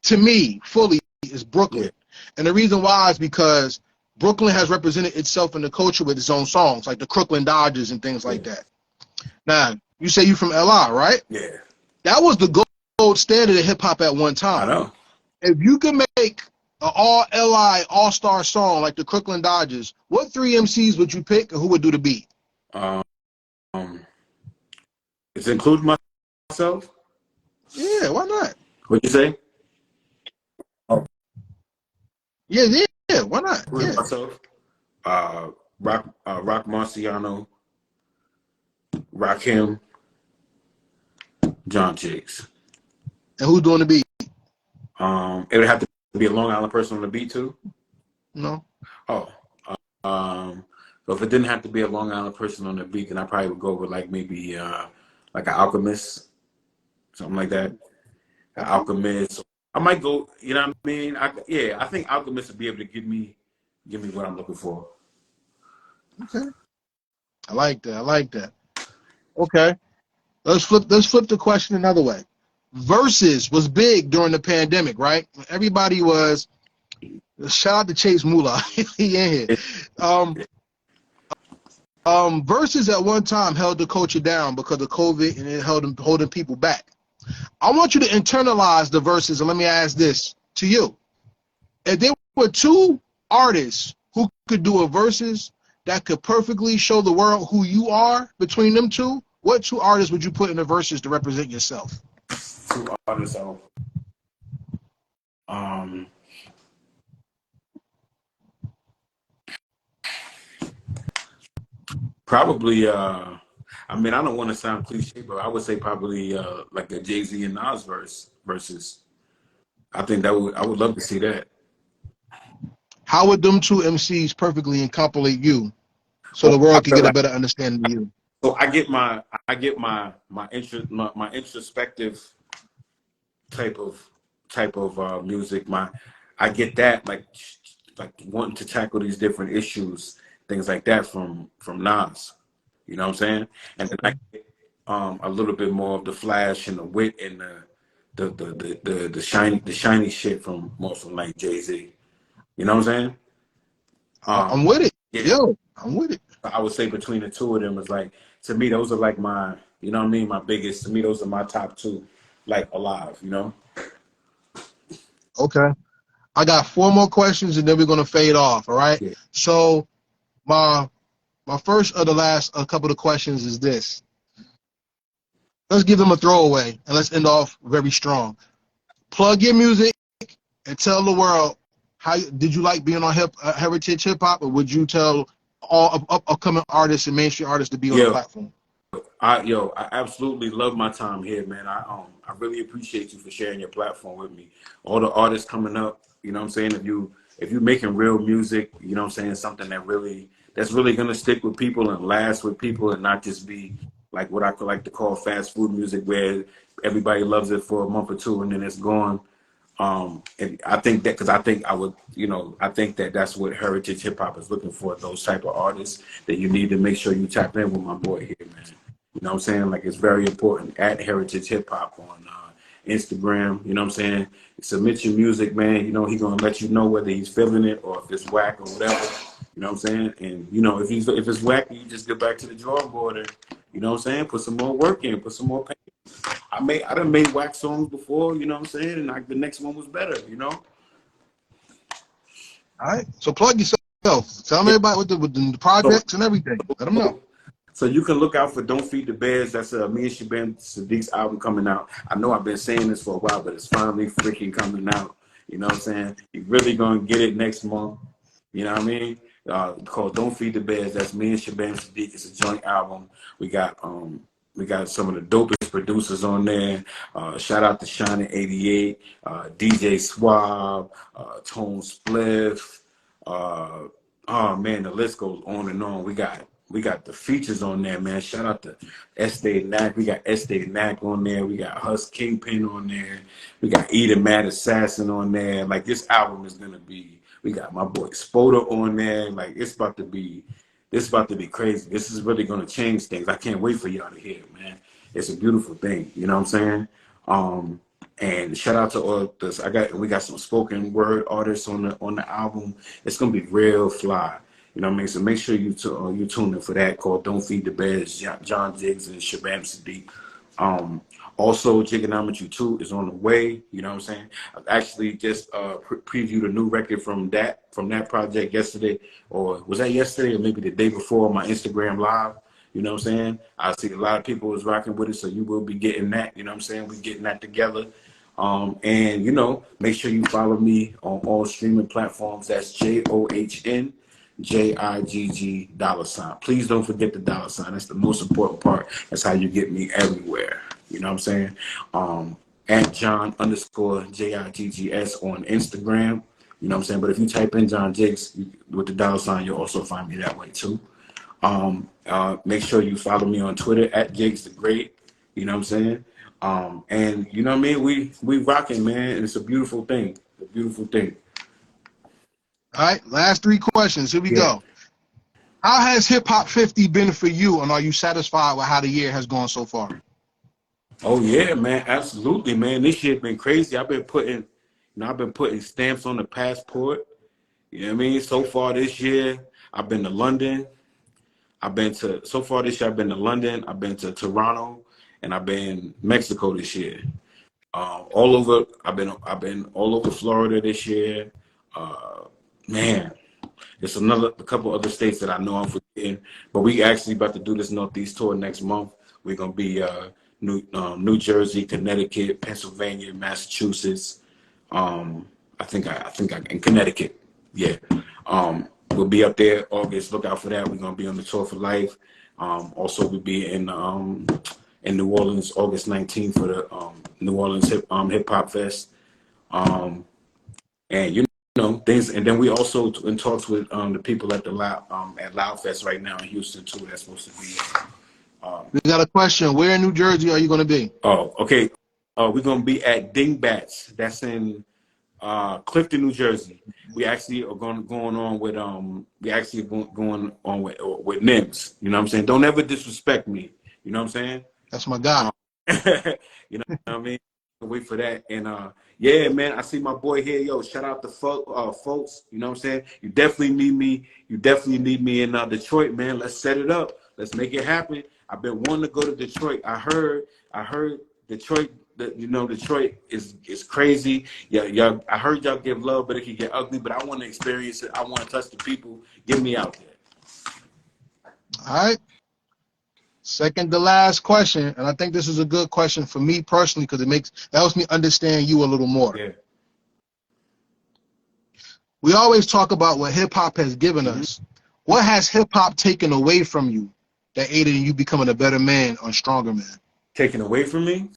to me, fully is Brooklyn. Yeah. And the reason why is because Brooklyn has represented itself in the culture with its own songs, like the Crooklyn Dodgers and things like that. Now, you say you're from LI, right? Yeah. That was the gold standard of hip hop at one time. I know. If you could make an all LI all-star song like the Crooklyn Dodgers, what 3 MCs would you pick and who would do the beat? It's include myself? Yeah, why not? What'd you say? Oh. Yeah, why not? Include myself. Rock Marciano, Rakim, John Jiggs. And who's doing the beat? It would have to be a Long Island person on the beat too? No. Oh. So if it didn't have to be a Long Island person on the beat, then I probably would go with like maybe like an Alchemist, something like that. An Alchemist. I might go, you know what I mean? I think Alchemist would be able to give me what I'm looking for. Okay. I like that. Okay. Let's flip the question another way. Versus was big during the pandemic, right? Everybody was. Shout out to Chase Moolah. He in here. Versus at one time held the culture down because of COVID and it holding people back. I want you to internalize the verses, and let me ask this to you. If there were 2 artists who could do a verses that could perfectly show the world who you are between them 2, what 2 artists would you put in the verses to represent yourself? 2 artists, probably, I don't want to sound cliche, but I would say probably like a Jay-Z and Nas versus. I think I would love to see that. How would them 2 MCs perfectly encapsulate you so the world can get a better understanding of you? So I get my introspective type of music. I get that like wanting to tackle these different issues, things like that from Nas. You know what I'm saying? And then I get a little bit more of the flash and the wit and the shiny shit from like Jay-Z. You know what I'm saying? I'm with it. Yeah. Yo, I'm with it. I would say between the 2 of them is like, to me, those are like my, you know what I mean, my biggest. To me, those are my top 2, like alive. You know. Okay. I got 4 more questions and then we're gonna fade off. All right. Yeah. So my first of the last couple of questions is this. Let's give them a throwaway and let's end off very strong. Plug your music and tell the world how did you like being on Heritage Hip Hop, or would you tell all upcoming artists and mainstream artists to be on the platform? I absolutely love my time here, man. I really appreciate you for sharing your platform with me. All the artists coming up, you know what I'm saying? If you're making real music, you know what I'm saying, something that's really gonna stick with people and last with people and not just be like what I could like to call fast food music where everybody loves it for a month or 2 and then it's gone. And I think that because I think that's what Heritage Hip Hop is looking for, those type of artists that you need to make sure you tap in with my boy here, man. You know what I'm saying? Like, it's very important at Heritage Hip Hop on Instagram. You know what I'm saying? Submit your music, man. You know, he's going to let you know whether he's feeling it or if it's whack or whatever. You know what I'm saying? And, you know, if it's whack, you just get back to the drawing board and, you know what I'm saying? Put some more work in, put some more pain. I done made wax songs before, you know what I'm saying? And the next one was better, you know? All right. So plug yourself. Tell them everybody with the So, projects and everything. Let them know. so you can look out for Don't Feed the Bears. That's me and Shabam Sadiq's album coming out. I know I've been saying this for a while, but it's finally freaking coming out. You know what I'm saying? You're really going to get it next month. You know what I mean? Called Don't Feed the Bears. That's me and Shabam Sadiq. It's a joint album. We got some of the dopest producers on there. Shout out to Shining 88, DJ Swab, Tone Spliff. Oh man, the list goes on and on. We got the features on there, man. Shout out to Estee Knack. We got Estee Knack on there. We got Hus Kingpin on there. We got Eda Mad Assassin on there. Like, this album is gonna be. We got my boy Spoda on there. Like, it's about to be crazy. This is really gonna change things. I can't wait for y'all to hear it, man. It's a beautiful thing. You know what I'm saying? And shout out to all this. We got some spoken word artists on the album. It's gonna be real fly. You know what I mean? So make sure you tune in for that, called Don't Feed the Bears, John Jiggs and Shabam Sadiq. Also, Jiggonometry 2 is on the way. You know what I'm saying? I actually just previewed a new record from that project yesterday, or was that yesterday, or maybe the day before, on my Instagram Live. You know what I'm saying? I see a lot of people was rocking with it, so you will be getting that. You know what I'm saying? We're getting that together. And, you know, make sure you follow me on all streaming platforms. That's JOHN JIGG $. Please don't forget the $. That's the most important part. That's how you get me everywhere. You know what I'm saying? At John_JIGGS on Instagram. You know what I'm saying? But if you type in John Jiggs with the $, you'll also find me that way too. Make sure you follow me on Twitter at Jiggs the Great. You know what I'm saying? And you know what I mean? We rocking, man. And it's a beautiful thing. A beautiful thing. All right. Last 3 questions. Here we go. How has Hip Hop 50 been for you, and are you satisfied with how the year has gone so far? Oh yeah, man, absolutely, man. This year been crazy. I've been putting stamps on the passport. You know what I mean? So far this year, I've been to London. I've been to London. I've been to Toronto, and I've been Mexico this year. All over. I've been all over Florida this year. Man, there's a couple other states that I know I'm forgetting, but we actually about to do this Northeast tour next month. We're gonna be New Jersey, Connecticut, Pennsylvania, Massachusetts. I think in Connecticut. Yeah. We'll be up there August. Look out for that. We're gonna be on the tour for life. Also, we'll be in New Orleans August 19th for the New Orleans Hip Hop Fest. And you know things, and then we also in talks with the people at the Loud Fest right now in Houston too. That's supposed to be. We got a question. Where in New Jersey are you going to be? Oh, okay. We're going to be at Dingbats. That's in Clifton, New Jersey. We actually are going on with with Nims. You know what I'm saying? Don't ever disrespect me. You know what I'm saying? That's my guy. You know what I mean? Wait for that. And yeah, man, I see my boy here. Yo, shout out to folks. You know what I'm saying? You definitely need me. You definitely need me in Detroit, man. Let's set it up. Let's make it happen. I've been wanting to go to Detroit. I heard Detroit. Detroit is crazy. Yeah. I heard y'all give love, but it can get ugly. But I want to experience it. I want to touch the people. Get me out there. All right. Second to last question, and I think this is a good question for me personally because it helps me understand you a little more. Yeah. We always talk about what hip hop has given us. What has hip hop taken away from you that aided in you becoming a better man or stronger man? Taken away from me?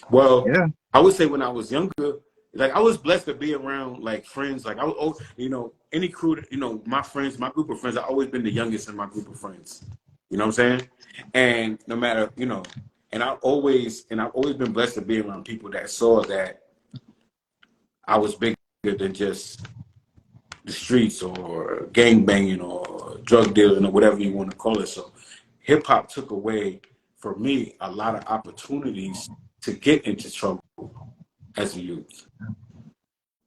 Well, yeah. I would say when I was younger, like I was blessed to be around like friends. Like I was, any crew, my friends, my group of friends. I've always been the youngest in my group of friends. You know what I'm saying? And no matter, and I've always been blessed to be around people that saw that I was bigger than just the streets or gang banging or drug dealing or whatever you want to call it. So hip hop took away for me a lot of opportunities to get into trouble as a youth.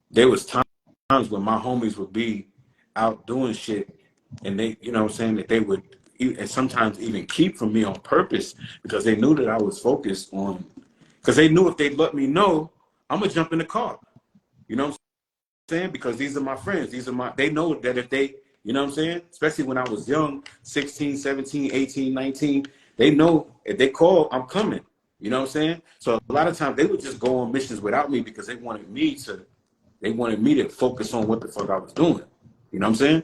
There was times when my homies would be out doing shit and they, that they would and sometimes even keep from me on purpose because they knew that I was focused on, because they knew if they let me know, I'm gonna jump in the car. You know what I'm saying? Because these are my friends. They know that if they, you know what I'm saying? Especially when I was young, 16, 17, 18, 19, they know if they call, I'm coming. You know what I'm saying? So a lot of times they would just go on missions without me because they wanted me to focus on what the fuck I was doing. You know what I'm saying?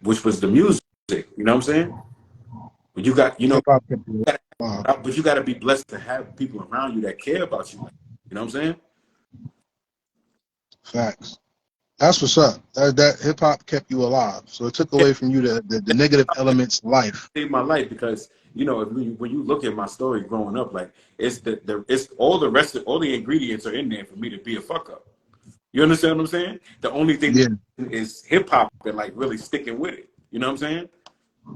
Which was the music. You know what I'm saying? But you got, you know, Hip hop kept you alive. but you got to be blessed to have people around you that care about you. You know what I'm saying? Facts. That's what's up. That hip hop kept you alive. So it took away from you the negative elements of life. Saved my life because you know when you look at my story growing up, like it's it's all the rest of all the ingredients are in there for me to be a fuck up. You understand what I'm saying? The only thing Yeah. is hip hop and like really sticking with it. You know what I'm saying?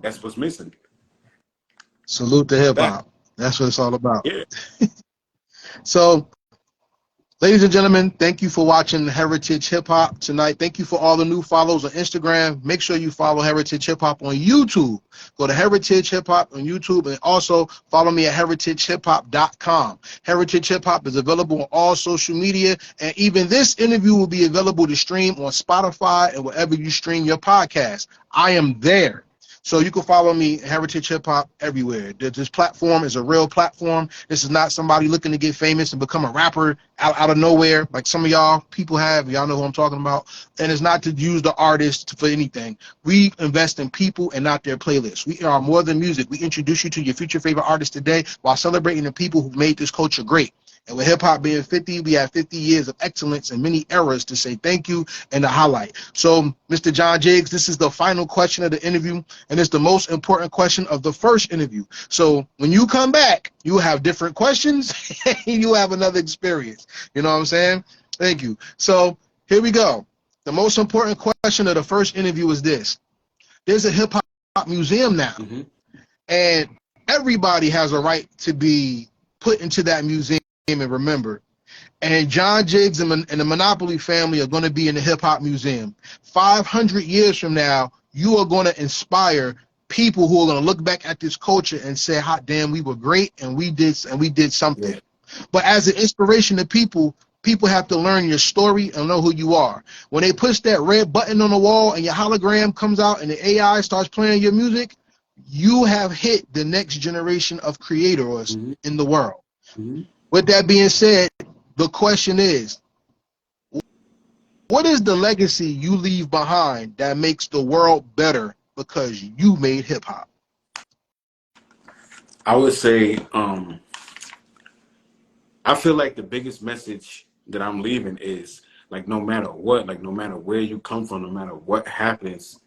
That's what's missing. Salute to hip Back, hop. That's what it's all about. yeah. So, ladies and gentlemen, thank you for watching Heritage Hip Hop tonight. Thank you for all the new follows on Instagram. Make sure you follow Heritage Hip Hop on YouTube. Go to Heritage Hip Hop on YouTube and also follow me at heritagehiphop.com. Heritage Hip Hop is available on all social media, and even this interview will be available to stream on Spotify and wherever you stream your podcast. I am there. So you can follow me, Heritage Hip Hop, everywhere. This platform is a real platform. This is not somebody looking to get famous and become a rapper out of nowhere, like some of y'all people have. Y'all know who I'm talking about. And it's not to use the artist for anything. We invest in people and not their playlists. We are more than music. We introduce you to your future favorite artists today while celebrating the people who made this culture great. And with hip hop being 50, we have 50 years of excellence and many eras to say thank you and to highlight. So, Mr. John Jiggs, this is the final question of the interview, and it's the most important question of the first interview. So, when you come back, you have different questions and you have another experience. You know what I'm saying? Thank you. So, here we go. The most important question of the first interview is this. There's a hip hop museum now, and everybody has a right to be put into that museum and remembered. And John Jiggs and the Monopoly family are going to be in the Hip Hop Museum. 500 years from now, you are going to inspire people who are going to look back at this culture and say, "Hot damn, we were great and we did something." Yeah. But as an inspiration to people, people have to learn your story and know who you are. When they push that red button on the wall and your hologram comes out and the AI starts playing your music, you have hit the next generation of creators in the world. With that being said, the question is, what is the legacy you leave behind that makes the world better because you made hip hop? I would say, I feel like the biggest message that I'm leaving is like no matter what, like no matter where you come from, no matter what happens,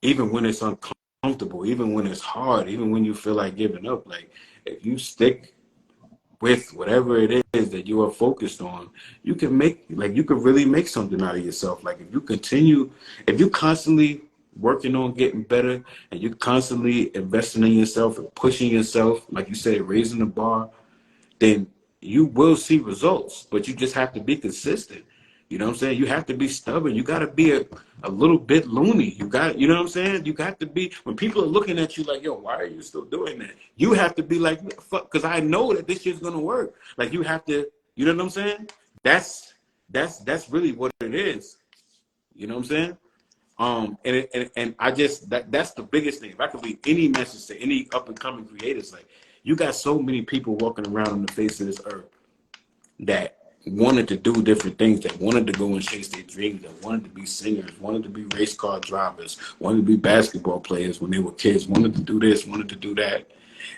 even when it's uncomfortable, even when it's hard, even when you feel like giving up, like if you stick with whatever it is that you are focused on, you can really make something out of yourself. Like if you constantly working on getting better and you constantly investing in yourself and pushing yourself, like you said, raising the bar, then you will see results, but you just have to be consistent. You know what I'm saying? You have to be stubborn. You got to be a little bit loony. You know what I'm saying? You got to be, when people are looking at you like, yo, why are you still doing that? You have to be like, fuck, because I know that this shit's going to work. Like you have to, you know what I'm saying? That's really what it is. You know what I'm saying? And I just, that's the biggest thing. If I could leave any message to any up and coming creators, like you got so many people walking around on the face of this earth that wanted to do different things, that wanted to go and chase their dreams, that wanted to be singers, wanted to be race car drivers, wanted to be basketball players when they were kids, wanted to do this, wanted to do that.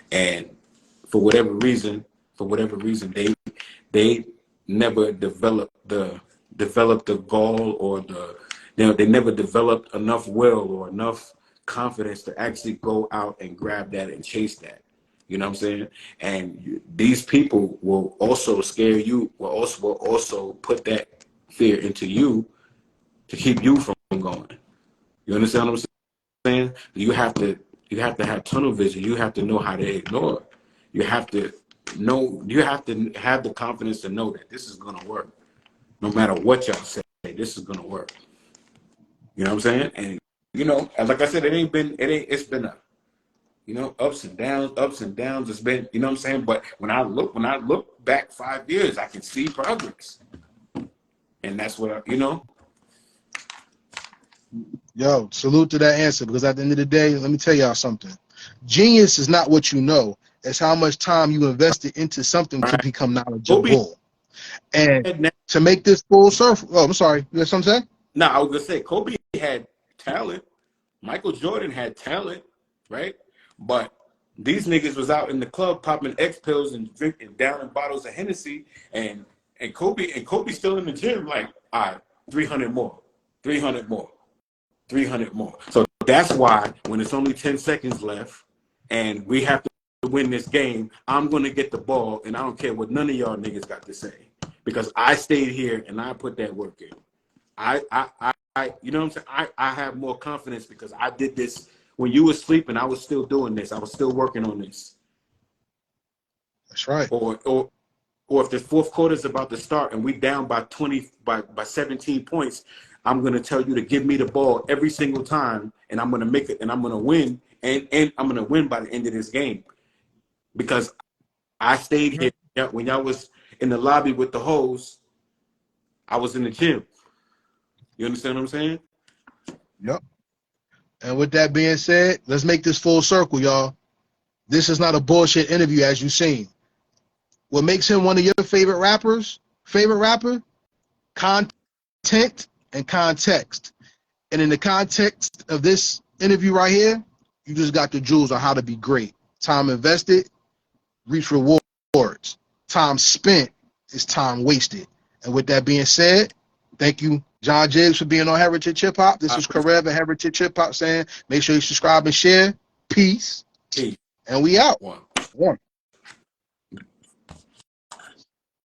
And for whatever reason, they never developed the gall or they never developed enough will or enough confidence to actually go out and grab that and chase that. You know what I'm saying? And these people will also scare you, will also put that fear into you to keep you from going. You understand what I'm saying? You have to have tunnel vision. You have to know how to ignore. You have to have the confidence to know that this is gonna work. No matter what y'all say, this is gonna work. You know what I'm saying? And like I said, it's been ups and downs. It's been, you know what I'm saying? But when I look back 5 years, I can see progress. And that's what you know. Yo, salute to that answer, because at the end of the day, let me tell y'all something. Genius is not what you know. It's how much time you invested into something to Right. become Kobe knowledgeable. And had to make this full circle, oh, I'm sorry. You got something to say? no, I was gonna say Kobe had talent. Michael Jordan had talent, right? But these niggas was out in the club popping X pills and drinking downing bottles of Hennessy, and Kobe still in the gym like, all right, 300 more, 300 more, 300 more. So that's why when it's only 10 seconds left and we have to win this game, I'm gonna get the ball, and I don't care what none of y'all niggas got to say, because I stayed here and I put that work in. You know what I'm saying? I have more confidence because I did this when you were sleeping. I was still doing this. I was still working on this. That's right. Or if the fourth quarter is about to start and we down by 17 points, I'm gonna tell you to give me the ball every single time, and I'm gonna make it, and I'm gonna win, and I'm gonna win by the end of this game, because I stayed here. When y'all was in the lobby with the hose, I was in the gym. You understand what I'm saying? Yep. And with that being said, let's make this full circle, y'all. This is not a bullshit interview, as you've seen. What makes him one of your favorite rapper? Content and context. And in the context of this interview right here, you just got the jewels on how to be great. Time invested, reach rewards. Time spent is time wasted. And with that being said, thank you, John Jiggs, for being on Heritage Hip Hop. This is Karev at Heritage Hip Hop saying, make sure you subscribe and share. Peace. Peace. And we out. One.